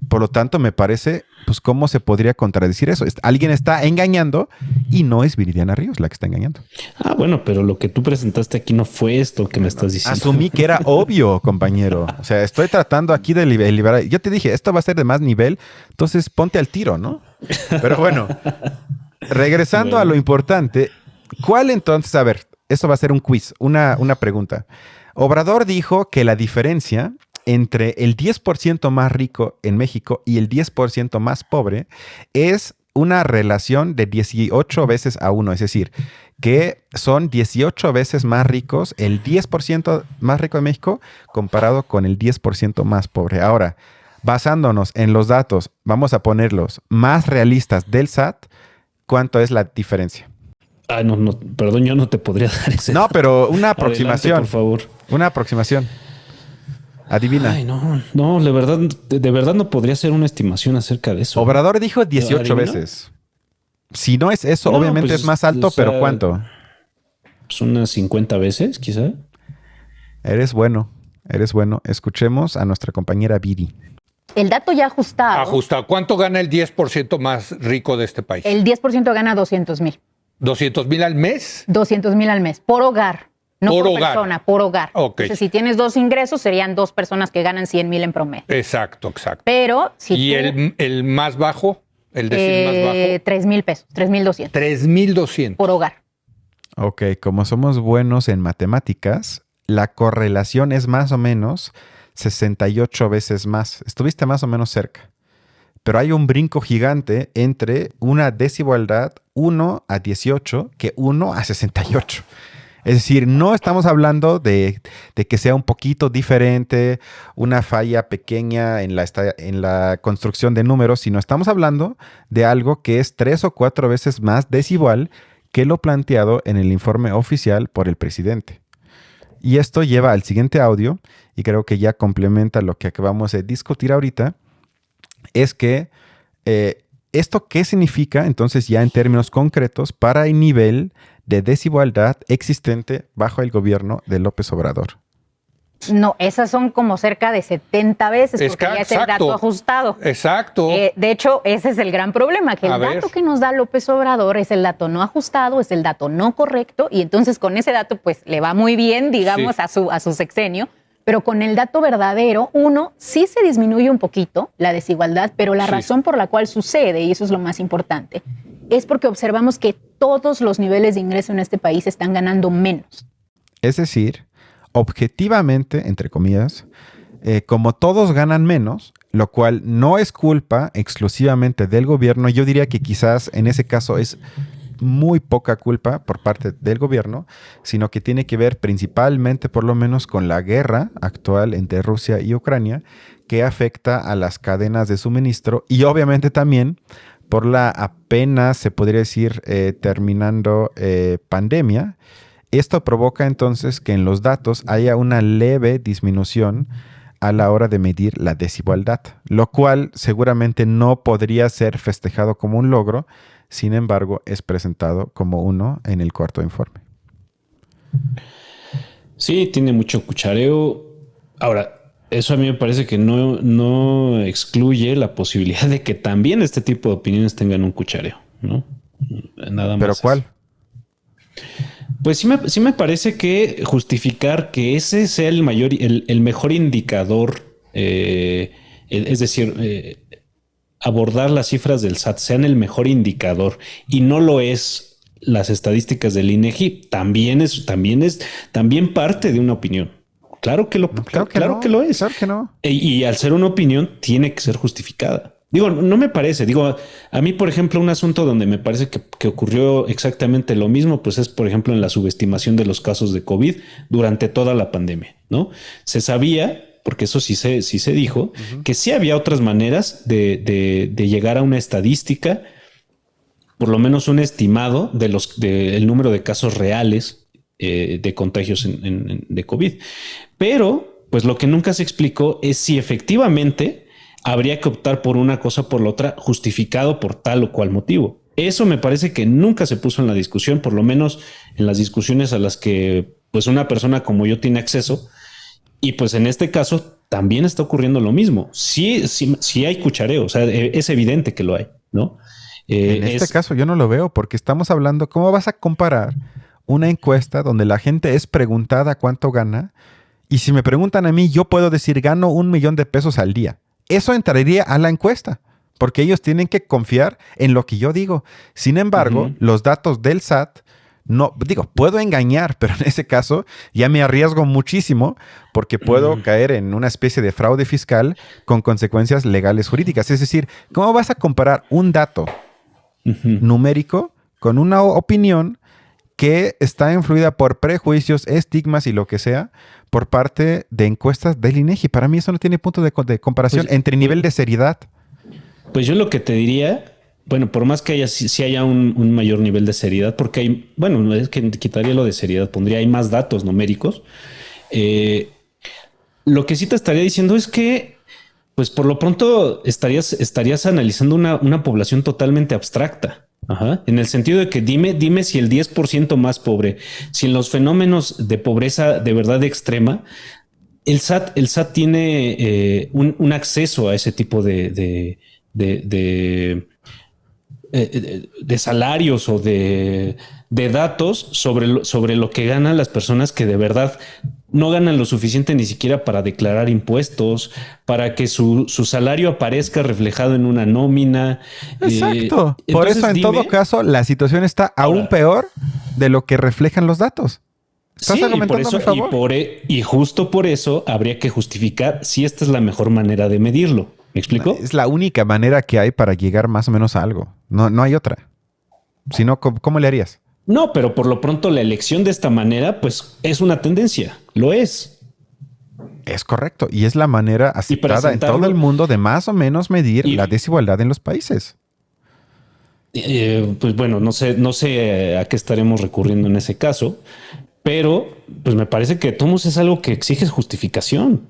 Por lo tanto, me parece, pues, ¿cómo se podría contradecir eso? Alguien está engañando y no es Viridiana Ríos la que está engañando.
Ah, bueno, pero lo que tú presentaste aquí no fue esto que me estás diciendo.
Asumí que era obvio, compañero. O sea, estoy tratando aquí de liberar. Yo te dije, esto va a ser de más nivel, entonces ponte al tiro, ¿no? Pero bueno, regresando a lo importante, ¿cuál entonces? A ver, eso va a ser un quiz, una pregunta. Obrador dijo que la diferencia entre el 10% más rico en México y el 10% más pobre es una relación de 18 veces a 1, es decir, que son 18 veces más ricos el 10% más rico de México comparado con el 10% más pobre. Ahora, basándonos en los datos, vamos a ponerlos más realistas del SAT, ¿cuánto es la diferencia?
Ah, no, perdón, yo no te podría dar ese.
No, pero una aproximación.
Adelante, por favor.
Una aproximación. Adivina.
Ay, no, de verdad no podría ser una estimación acerca de eso.
Obrador dijo 18 veces. Si no es eso,
No,
obviamente
pues,
es más alto,
o sea,
pero ¿cuánto?
Pues unas 50 veces, quizá.
Eres bueno. Escuchemos a nuestra compañera Viri.
El dato ya ajustado.
Ajustado. ¿Cuánto gana el 10% más rico de este país?
El 10% gana 200,000.
¿200,000 al mes?
200,000 al mes, por hogar. No por
hogar.
persona, por hogar.
Okay.
Entonces, si tienes 2 ingresos, serían 2 personas que ganan 100,000 en promedio.
Exacto.
Pero si
¿Y el más bajo? ¿El decil más bajo?
3,000 pesos, 3,200.
3,200.
Por hogar.
Ok, como somos buenos en matemáticas, la correlación es más o menos 68 veces más. Estuviste más o menos cerca. Pero hay un brinco gigante entre una desigualdad 1 a 18 que 1 a 68. Es decir, no estamos hablando de que sea un poquito diferente, una falla pequeña en la construcción de números, sino estamos hablando de algo que es 3 o 4 veces más desigual que lo planteado en el informe oficial por el presidente. Y esto lleva al siguiente audio, y creo que ya complementa lo que acabamos de discutir ahorita, es que ¿esto qué significa entonces ya en términos concretos para el nivel de desigualdad existente bajo el gobierno de López Obrador?
No, esas son como cerca de 70 veces, porque ya es el dato ajustado.
Exacto.
De hecho, ese es el gran problema, que el dato que nos da López Obrador es el dato no ajustado, es el dato no correcto, y entonces con ese dato pues le va muy bien, digamos, a su sexenio. Pero con el dato verdadero, sí se disminuye un poquito la desigualdad, pero la razón por la cual sucede, y eso es lo más importante, es porque observamos que todos los niveles de ingreso en este país están ganando menos.
Es decir, objetivamente, entre comillas, como todos ganan menos, lo cual no es culpa exclusivamente del gobierno, yo diría que quizás en ese caso es muy poca culpa por parte del gobierno, sino que tiene que ver principalmente, por lo menos, con la guerra actual entre Rusia y Ucrania, que afecta a las cadenas de suministro y obviamente también por la apenas, se podría decir, terminando pandemia. Esto provoca entonces que en los datos haya una leve disminución a la hora de medir la desigualdad, lo cual seguramente no podría ser festejado como un logro, sin embargo, es presentado como uno en el cuarto informe.
Sí, tiene mucho cuchareo. Ahora, eso a mí me parece que no excluye la posibilidad de que también este tipo de opiniones tengan un cuchareo, ¿no? Nada más.
¿Pero cuál?
Pues sí me parece que justificar que ese sea el mejor indicador, es decir, abordar las cifras del SAT sean el mejor indicador y no lo es las estadísticas del INEGI, también parte de una opinión. Claro que lo es.
Claro que no.
Y al ser una opinión, tiene que ser justificada. Digo, no me parece. Digo, a mí, por ejemplo, un asunto donde me parece que ocurrió exactamente lo mismo, pues es, por ejemplo, en la subestimación de los casos de COVID durante toda la pandemia, ¿no? Se sabía, porque eso sí se dijo, que sí había otras maneras de llegar a una estadística, por lo menos un estimado del número de casos reales de contagios de COVID. Pero, pues lo que nunca se explicó es si efectivamente habría que optar por una cosa o por la otra, justificado por tal o cual motivo. Eso me parece que nunca se puso en la discusión, por lo menos en las discusiones a las que pues una persona como yo tiene acceso. Y pues en este caso también está ocurriendo lo mismo. Sí hay cuchareo, o sea, es evidente que lo hay, ¿no?
En este caso yo no lo veo porque estamos hablando, ¿cómo vas a comparar una encuesta donde la gente es preguntada cuánto gana? Y si me preguntan a mí, yo puedo decir gano $1,000,000 al día. Eso entraría a la encuesta, porque ellos tienen que confiar en lo que yo digo. Sin embargo, los datos del SAT, no, digo, puedo engañar, pero en ese caso ya me arriesgo muchísimo porque puedo caer en una especie de fraude fiscal con consecuencias legales jurídicas. Es decir, ¿cómo vas a comparar un dato numérico con una opinión que está influida por prejuicios, estigmas y lo que sea por parte de encuestas del INEGI? Para mí eso no tiene punto de comparación entre nivel de seriedad.
Pues yo lo que te diría, bueno, por más que haya un mayor nivel de seriedad, porque hay, bueno, es que quitaría lo de seriedad, hay más datos numéricos. Lo que sí te estaría diciendo es que, pues por lo pronto estarías analizando una población totalmente abstracta. Ajá. En el sentido de que dime si el 10% más pobre, si en los fenómenos de pobreza de verdad extrema, el SAT tiene un acceso a ese tipo de salarios o de datos sobre lo que ganan las personas que de verdad no ganan lo suficiente ni siquiera para declarar impuestos, para que su salario aparezca reflejado en una nómina.
Exacto. Por eso, en todo caso, la situación está aún peor de lo que reflejan los datos. ¿Estás argumentando a mi favor?
Y justo por eso habría que justificar si esta es la mejor manera de medirlo. ¿Me explico?
Es la única manera que hay para llegar más o menos a algo. No hay otra. Si no, ¿cómo le harías?
No, pero por lo pronto la elección de esta manera, pues es una tendencia. Lo es.
Es correcto. Y es la manera aceptada en todo el mundo de más o menos medir la desigualdad en los países.
Pues bueno, no sé a qué estaremos recurriendo en ese caso, pero pues me parece que Tomos es algo que exige justificación.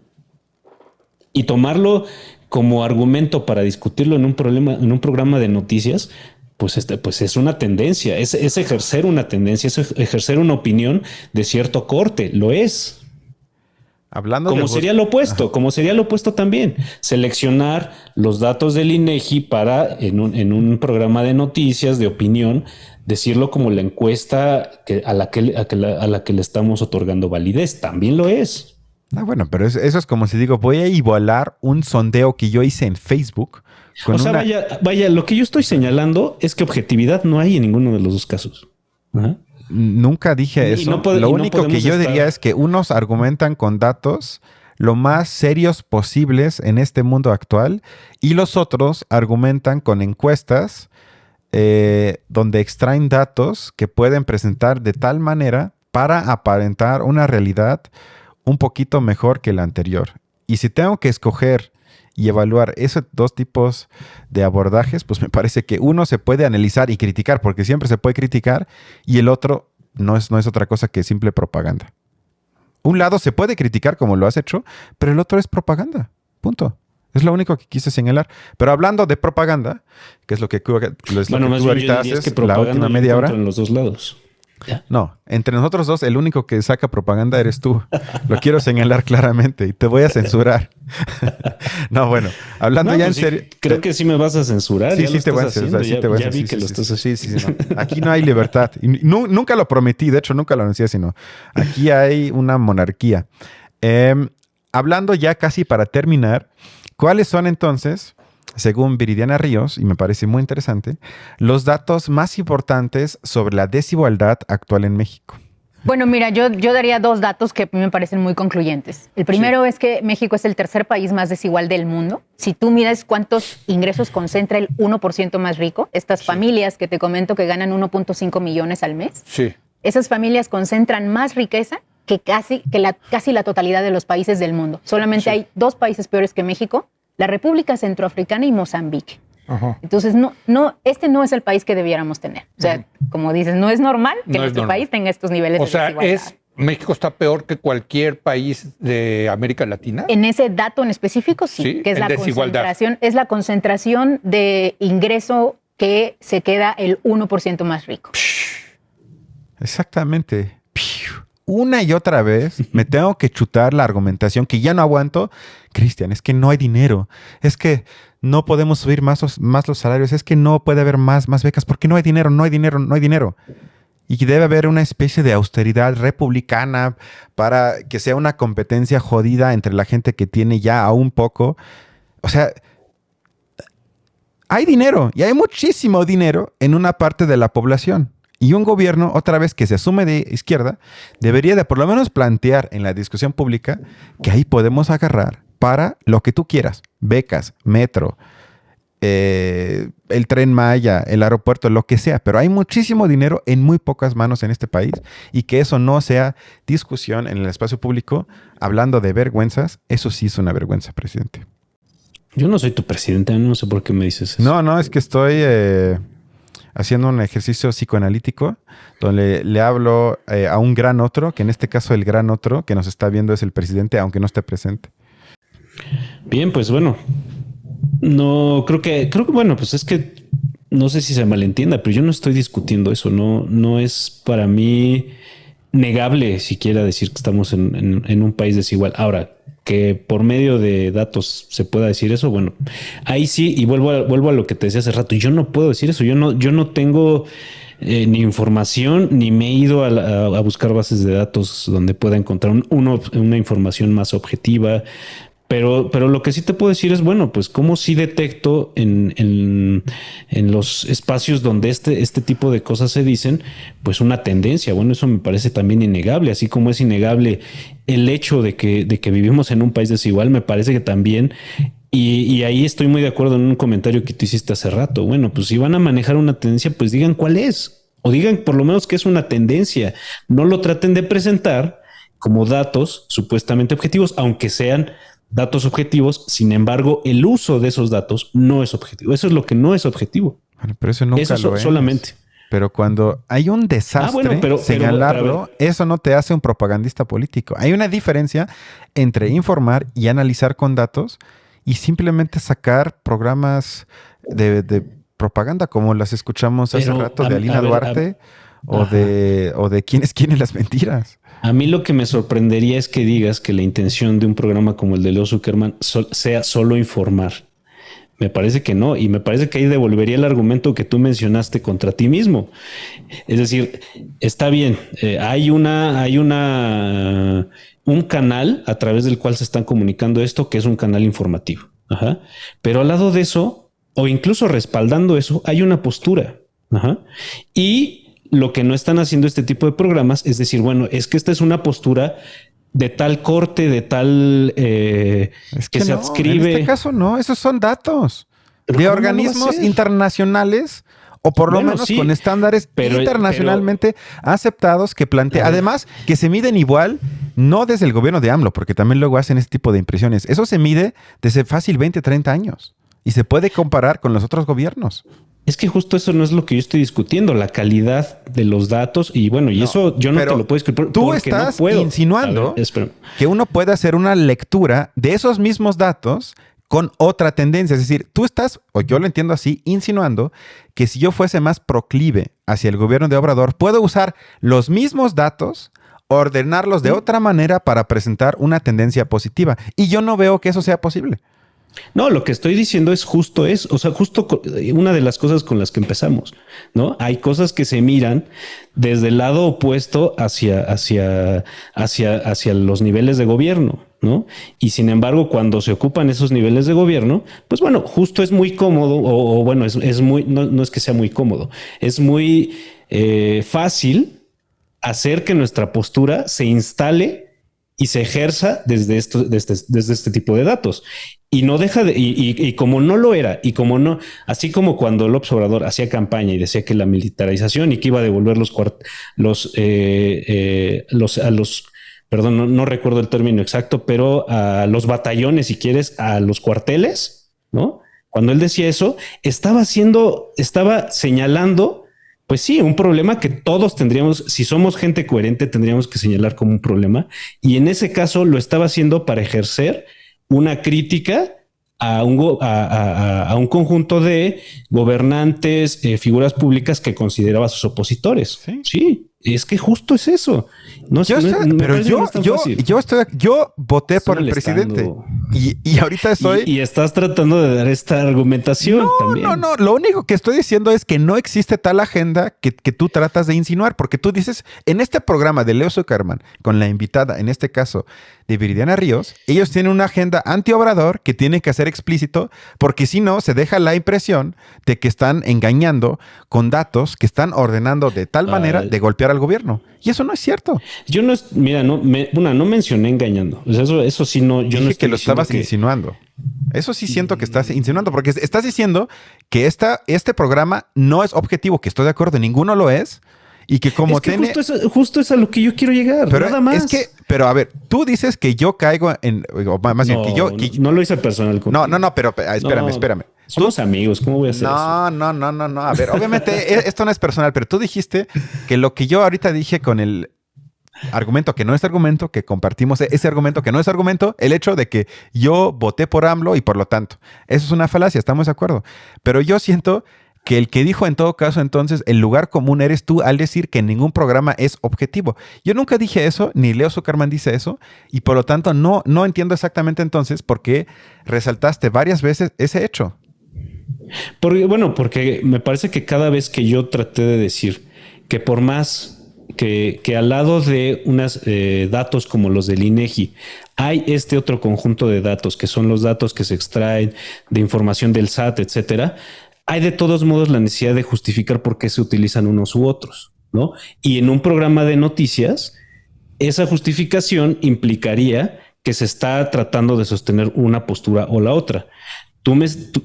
Y tomarlo como argumento para discutirlo en un programa de noticias, pues es una tendencia, es ejercer una tendencia, es ejercer una opinión de cierto corte, lo es. Como sería lo opuesto también, seleccionar los datos del INEGI para en un programa de noticias, de opinión, decirlo como la encuesta a la que le estamos otorgando validez, también lo es.
Bueno, pero eso es como si digo, voy a igualar un sondeo que yo hice en Facebook.
Vaya, lo que yo estoy señalando es que objetividad no hay en ninguno de los dos casos. Ajá.
Nunca dije eso. Lo único que yo diría es que unos argumentan con datos lo más serios posibles en este mundo actual y los otros argumentan con encuestas donde extraen datos que pueden presentar de tal manera para aparentar una realidad un poquito mejor que la anterior. Y si tengo que escoger y evaluar esos dos tipos de abordajes, pues me parece que uno se puede analizar y criticar, porque siempre se puede criticar, y el otro no es otra cosa que simple propaganda. Un lado se puede criticar como lo has hecho, pero el otro es propaganda. Punto. Es lo único que quise señalar. Pero hablando de propaganda, que es lo que tú ahorita haces, la última media hora.
En los dos lados.
¿Ya? No, entre nosotros dos, el único que saca propaganda eres tú. Lo quiero señalar claramente y te voy a censurar. No, bueno, hablando ya en serio.
Creo que sí me vas a censurar.
Sí, te voy a censurar. Ya vi que lo estás haciendo. No. Aquí no hay libertad. Y nunca lo prometí, de hecho, nunca lo anuncié, sino aquí hay una monarquía. Hablando ya casi para terminar, ¿cuáles son entonces, según Viridiana Ríos, y me parece muy interesante, los datos más importantes sobre la desigualdad actual en México?
Bueno, mira, yo daría dos datos que me parecen muy concluyentes. El primero es que México es el tercer país más desigual del mundo. Si tú miras cuántos ingresos concentra el 1% más rico, estas familias que te comento que ganan 1.5 millones al mes, esas familias concentran más riqueza que casi la totalidad de los países del mundo. Solamente hay dos países peores que México, la República Centroafricana y Mozambique. Ajá. Entonces, este no es el país que debiéramos tener. O sea, como dices, no es normal que nuestro país tenga estos niveles de desigualdad.
¿México está peor que cualquier país de América Latina?
En ese dato en específico, sí, que es la concentración de ingreso que se queda el 1% más rico.
Exactamente. Una y otra vez me tengo que chutar la argumentación que ya no aguanto. Cristian, es que no hay dinero. Es que no podemos subir más los salarios. Es que no puede haber más becas porque no hay dinero, no hay dinero. Y debe haber una especie de austeridad republicana para que sea una competencia jodida entre la gente que tiene ya aún poco. O sea, hay dinero y hay muchísimo dinero en una parte de la población. Y un gobierno, otra vez que se asume de izquierda, debería de por lo menos plantear en la discusión pública que ahí podemos agarrar para lo que tú quieras. Becas, metro, el Tren Maya, el aeropuerto, lo que sea. Pero hay muchísimo dinero en muy pocas manos en este país y que eso no sea discusión en el espacio público. Hablando de vergüenzas, eso sí es una vergüenza, presidente.
Yo no soy tu presidente, no sé por qué me dices eso.
No, es que estoy haciendo un ejercicio psicoanalítico donde le hablo a un gran otro, que en este caso el gran otro que nos está viendo es el presidente, aunque no esté presente.
Bien, pues bueno, creo que bueno, pues es que no sé si se malentienda, pero yo no estoy discutiendo eso, no es para mí negable siquiera decir que estamos en un país desigual. Ahora, que por medio de datos se pueda decir eso, bueno, ahí sí, y vuelvo a lo que te decía hace rato, yo no puedo decir eso, yo no tengo ni información, ni me he ido a buscar bases de datos donde pueda encontrar una información más objetiva. Pero lo que sí te puedo decir es, bueno, pues cómo sí detecto en los espacios donde este tipo de cosas se dicen, pues una tendencia. Bueno, eso me parece también innegable, así como es innegable el hecho de que vivimos en un país desigual, me parece que también, y ahí estoy muy de acuerdo en un comentario que tú hiciste hace rato. Bueno, pues si van a manejar una tendencia, pues digan cuál es, o digan por lo menos que es una tendencia. No lo traten de presentar como datos supuestamente objetivos, aunque sean datos objetivos. Sin embargo, el uso de esos datos no es objetivo. Eso es lo que no es objetivo.
Bueno, pero eso nunca lo es.
Solamente.
Pero cuando hay un desastre, señalarlo, eso no te hace un propagandista político. Hay una diferencia entre informar y analizar con datos y simplemente sacar programas de propaganda como las escuchamos hace rato de Alina Duarte o de quién es quién en las mentiras.
A mí lo que me sorprendería es que digas que la intención de un programa como el de Leo Zuckerman sea solo informar. Me parece que no, y me parece que ahí devolvería el argumento que tú mencionaste contra ti mismo. Es decir, está bien, hay un canal a través del cual se están comunicando esto, que es un canal informativo. Ajá. Pero al lado de eso, o incluso respaldando eso, hay una postura. Ajá. Y lo que no están haciendo este tipo de programas es decir, bueno, es que esta es una postura de tal corte, de tal que se adscribe.
En este caso no, esos son datos de organismos internacionales o por lo menos con estándares internacionalmente aceptados que plantea. Además, que se miden igual, no desde el gobierno de AMLO, porque también luego hacen este tipo de impresiones. Eso se mide desde fácil 20, 30 años y se puede comparar con los otros gobiernos.
Es que justo eso no es lo que yo estoy discutiendo, la calidad de los datos y bueno, y eso yo no te lo puedo discutir.
Tú estás insinuando que uno puede hacer una lectura de esos mismos datos con otra tendencia. Es decir, tú estás, o yo lo entiendo así, insinuando que si yo fuese más proclive hacia el gobierno de Obrador, puedo usar los mismos datos, ordenarlos de otra manera para presentar una tendencia positiva. Y yo no veo que eso sea posible.
No, lo que estoy diciendo es justo eso, o sea, justo una de las cosas con las que empezamos, ¿no? Hay cosas que se miran desde el lado opuesto hacia los niveles de gobierno, ¿no? Y sin embargo, cuando se ocupan esos niveles de gobierno, pues bueno, justo es muy cómodo, o bueno, es muy, no es que sea muy cómodo, es muy fácil hacer que nuestra postura se instale y se ejerza desde este tipo de datos. Y no deja de, y como no lo era, y como no, así como cuando López Obrador hacía campaña y decía que la militarización y que iba a devolver perdón, no recuerdo el término exacto, pero a los batallones, si quieres, a los cuarteles, ¿no? Cuando él decía eso, estaba señalando, pues sí, un problema que todos tendríamos, si somos gente coherente, tendríamos que señalar como un problema. Y en ese caso lo estaba haciendo para ejercer una crítica a un conjunto de gobernantes, figuras públicas que consideraba sus opositores. Sí, es que justo es eso.
Yo voté por el presidente y ahorita estoy...
Y estás tratando de dar esta argumentación también.
No. Lo único que estoy diciendo es que no existe tal agenda que tú tratas de insinuar, porque tú dices, en este programa de Leo Zuckerman, con la invitada, en este caso, de Viridiana Ríos, ellos tienen una agenda anti-Obrador que tiene que hacer explícito, porque si no, se deja la impresión de que están engañando con datos que están ordenando de tal manera de golpear al gobierno. Y eso no es cierto.
Yo no mencioné engañando. O sea, eso sí no. Yo
dije
no estoy
que lo estabas insinuando. Eso sí siento que estás insinuando, porque estás diciendo que este programa no es objetivo, que estoy de acuerdo, ninguno lo es. Y que como
justo es a lo que yo quiero llegar,
pero
nada más.
Pero a ver, tú dices que yo caigo en, o más bien que yo...
no lo hice personal contigo.
No, pero espérame.
Somos amigos, ¿cómo voy a hacer eso?
No. A ver, obviamente esto no es personal, pero tú dijiste que lo que yo ahorita dije con el argumento que no es argumento, que compartimos ese argumento que no es argumento, el hecho de que yo voté por AMLO y por lo tanto, eso es una falacia, estamos de acuerdo. Pero yo siento que el que dijo en todo caso entonces el lugar común eres tú al decir que ningún programa es objetivo. Yo nunca dije eso, ni Leo Zuckerman dice eso, y por lo tanto no entiendo exactamente entonces por qué resaltaste varias veces ese hecho.
Porque me parece que cada vez que yo traté de decir que por más que al lado de unos datos como los del INEGI hay este otro conjunto de datos que son los datos que se extraen de información del SAT, etcétera, hay de todos modos la necesidad de justificar por qué se utilizan unos u otros, ¿no? Y en un programa de noticias, esa justificación implicaría que se está tratando de sostener una postura o la otra.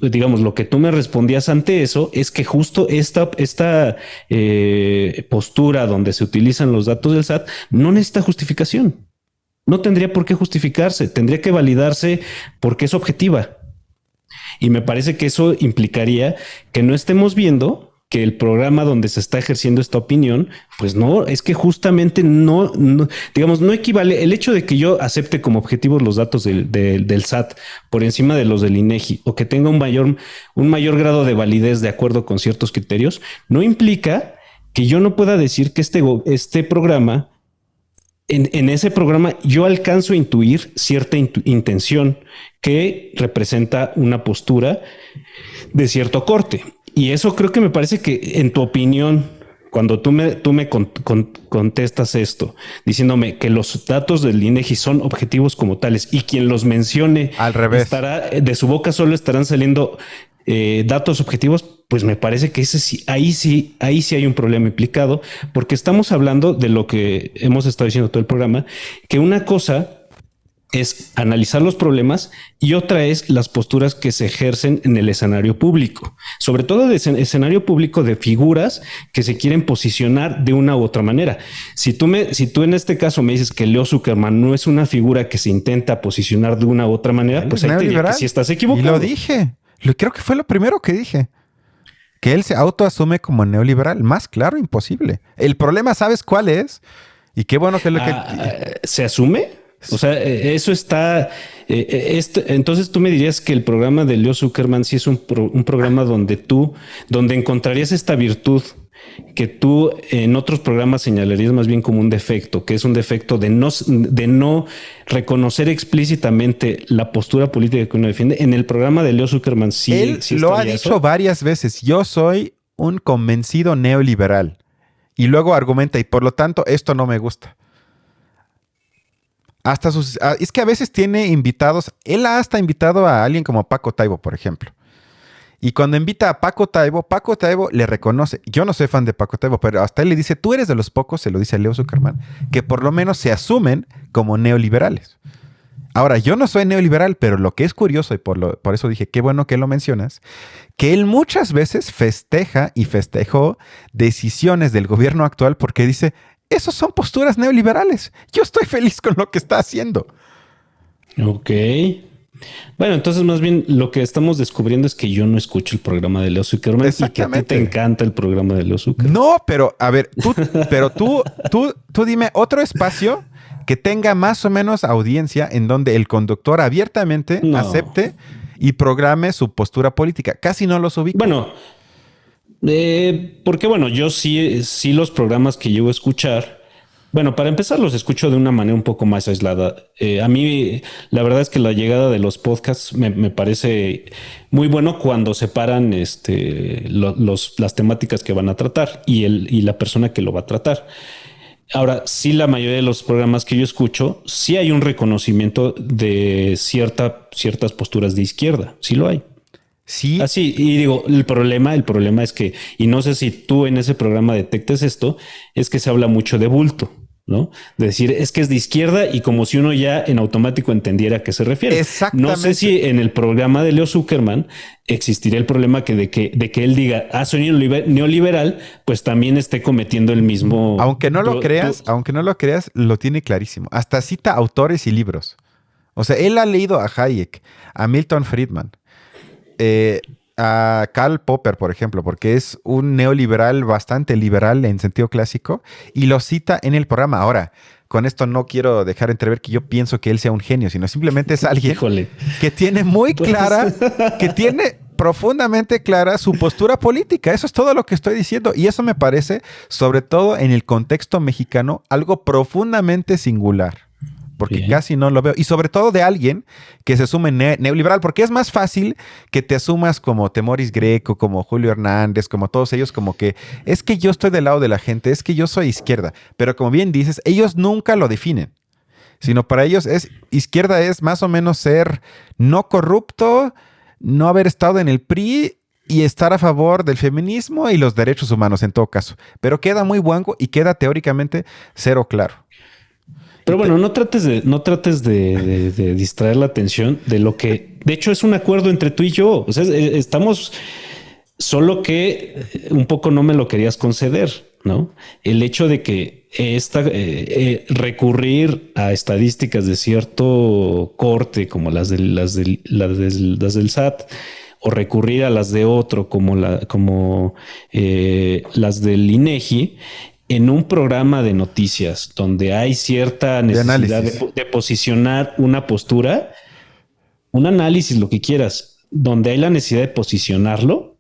Digamos, lo que tú me respondías ante eso es que justo esta postura donde se utilizan los datos del SAT no necesita justificación. No tendría por qué justificarse, tendría que validarse porque es objetiva. Y me parece que eso implicaría que no estemos viendo que el programa donde se está ejerciendo esta opinión, pues no, es que justamente no equivale. El hecho de que yo acepte como objetivos los datos del SAT por encima de los del INEGI o que tenga un mayor grado de validez de acuerdo con ciertos criterios, no implica que yo no pueda decir que este programa, en ese programa yo alcanzo a intuir cierta intención que representa una postura de cierto corte. Y eso creo que me parece que en tu opinión, cuando tú me contestas esto, diciéndome que los datos del INEGI son objetivos como tales y quien los mencione
al revés,
de su boca solo estarán saliendo datos objetivos, pues me parece que ahí sí hay un problema implicado, porque estamos hablando de lo que hemos estado diciendo todo el programa, que una cosa es analizar los problemas y otra es las posturas que se ejercen en el escenario público, sobre todo de escenario público de figuras que se quieren posicionar de una u otra manera. Si tú en este caso me dices que Leo Zuckerman no es una figura que se intenta posicionar de una u otra manera, pues ahí te diría que sí estás equivocado.
Y lo dije. Creo que fue lo primero que dije. Que él se autoasume como neoliberal. Más claro, imposible. El problema, ¿sabes cuál es? Y qué bueno que
¿se asume? O sea, eso está... entonces tú me dirías que el programa de Leo Zuckerman sí es un programa donde encontrarías esta virtud que tú en otros programas señalarías más bien como un defecto, que es un defecto de no reconocer explícitamente la postura política que uno defiende. En el programa de Leo Zuckerman sí.
Él lo ha dicho varias veces. Yo soy un convencido neoliberal. Y luego argumenta, y por lo tanto esto no me gusta. Es que a veces tiene invitados. Él ha hasta invitado a alguien como Paco Taibo, por ejemplo. Y cuando invita a Paco Taibo le reconoce. Yo no soy fan de Paco Taibo, pero hasta él le dice, tú eres de los pocos, se lo dice a Leo Zuckerman, que por lo menos se asumen como neoliberales. Ahora, yo no soy neoliberal, pero lo que es curioso, y por eso dije, qué bueno que lo mencionas, que él muchas veces festeja y festejó decisiones del gobierno actual porque dice, esos son posturas neoliberales. Yo estoy feliz con lo que está haciendo.
Ok. Bueno, entonces más bien lo que estamos descubriendo es que yo no escucho el programa de Leo Zuckerman y que a ti te encanta el programa de Leo Zuckerman.
No, pero a ver, tú dime otro espacio que tenga más o menos audiencia en donde el conductor abiertamente acepte y programe su postura política. Casi no los ubico.
Bueno, porque bueno, yo sí los programas que llego a escuchar, bueno, para empezar los escucho de una manera un poco más aislada. A mí la verdad es que la llegada de los podcasts me parece muy bueno cuando separan las temáticas que van a tratar y la persona que lo va a tratar. Ahora, sí, la mayoría de los programas que yo escucho, sí hay un reconocimiento de ciertas posturas de izquierda. Sí lo hay.
Sí.
Así, y digo, el problema es que, y no sé si tú en ese programa detectes esto, es que se habla mucho de bulto, ¿no? De decir, es que es de izquierda y como si uno ya en automático entendiera a qué se refiere.
Exactamente.
No sé si en el programa de Leo Zuckerman existiría el problema de que él diga, soy neoliberal, pues también esté cometiendo el mismo...
Aunque no lo creas, lo tiene clarísimo. Hasta cita autores y libros. O sea, él ha leído a Hayek, a Milton Friedman, a Karl Popper, por ejemplo, porque es un neoliberal bastante liberal en sentido clásico y lo cita en el programa. Ahora, con esto no quiero dejar entrever que yo pienso que él sea un genio, sino simplemente es alguien que tiene muy clara, que tiene profundamente clara su postura política. Eso es todo lo que estoy diciendo y eso me parece, sobre todo en el contexto mexicano, algo profundamente singular. Porque casi no lo veo. Y sobre todo de alguien que se asume neoliberal. Porque es más fácil que te asumas como Temoris Greco, como Julio Hernández, como todos ellos, como que es que yo estoy del lado de la gente, es que yo soy izquierda. Pero como bien dices, ellos nunca lo definen. Sino para ellos izquierda es más o menos ser no corrupto, no haber estado en el PRI y estar a favor del feminismo y los derechos humanos en todo caso. Pero queda muy guango y queda teóricamente cero claro.
Pero bueno, no trates de distraer la atención de lo que, de hecho, es un acuerdo entre tú y yo. O sea, estamos, solo que un poco no me lo querías conceder, ¿no? El hecho de que recurrir a estadísticas de cierto corte, como las del SAT, o recurrir a las de otro, como las del INEGI, en un programa de noticias donde hay cierta necesidad de posicionar una postura, un análisis, lo que quieras, donde hay la necesidad de posicionarlo,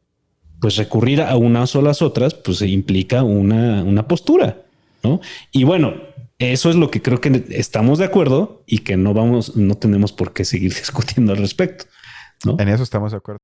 pues recurrir a unas o las otras, pues implica una postura, ¿no? Y bueno, eso es lo que creo que estamos de acuerdo y que no tenemos por qué seguir discutiendo al respecto, ¿no?
En eso estamos de acuerdo.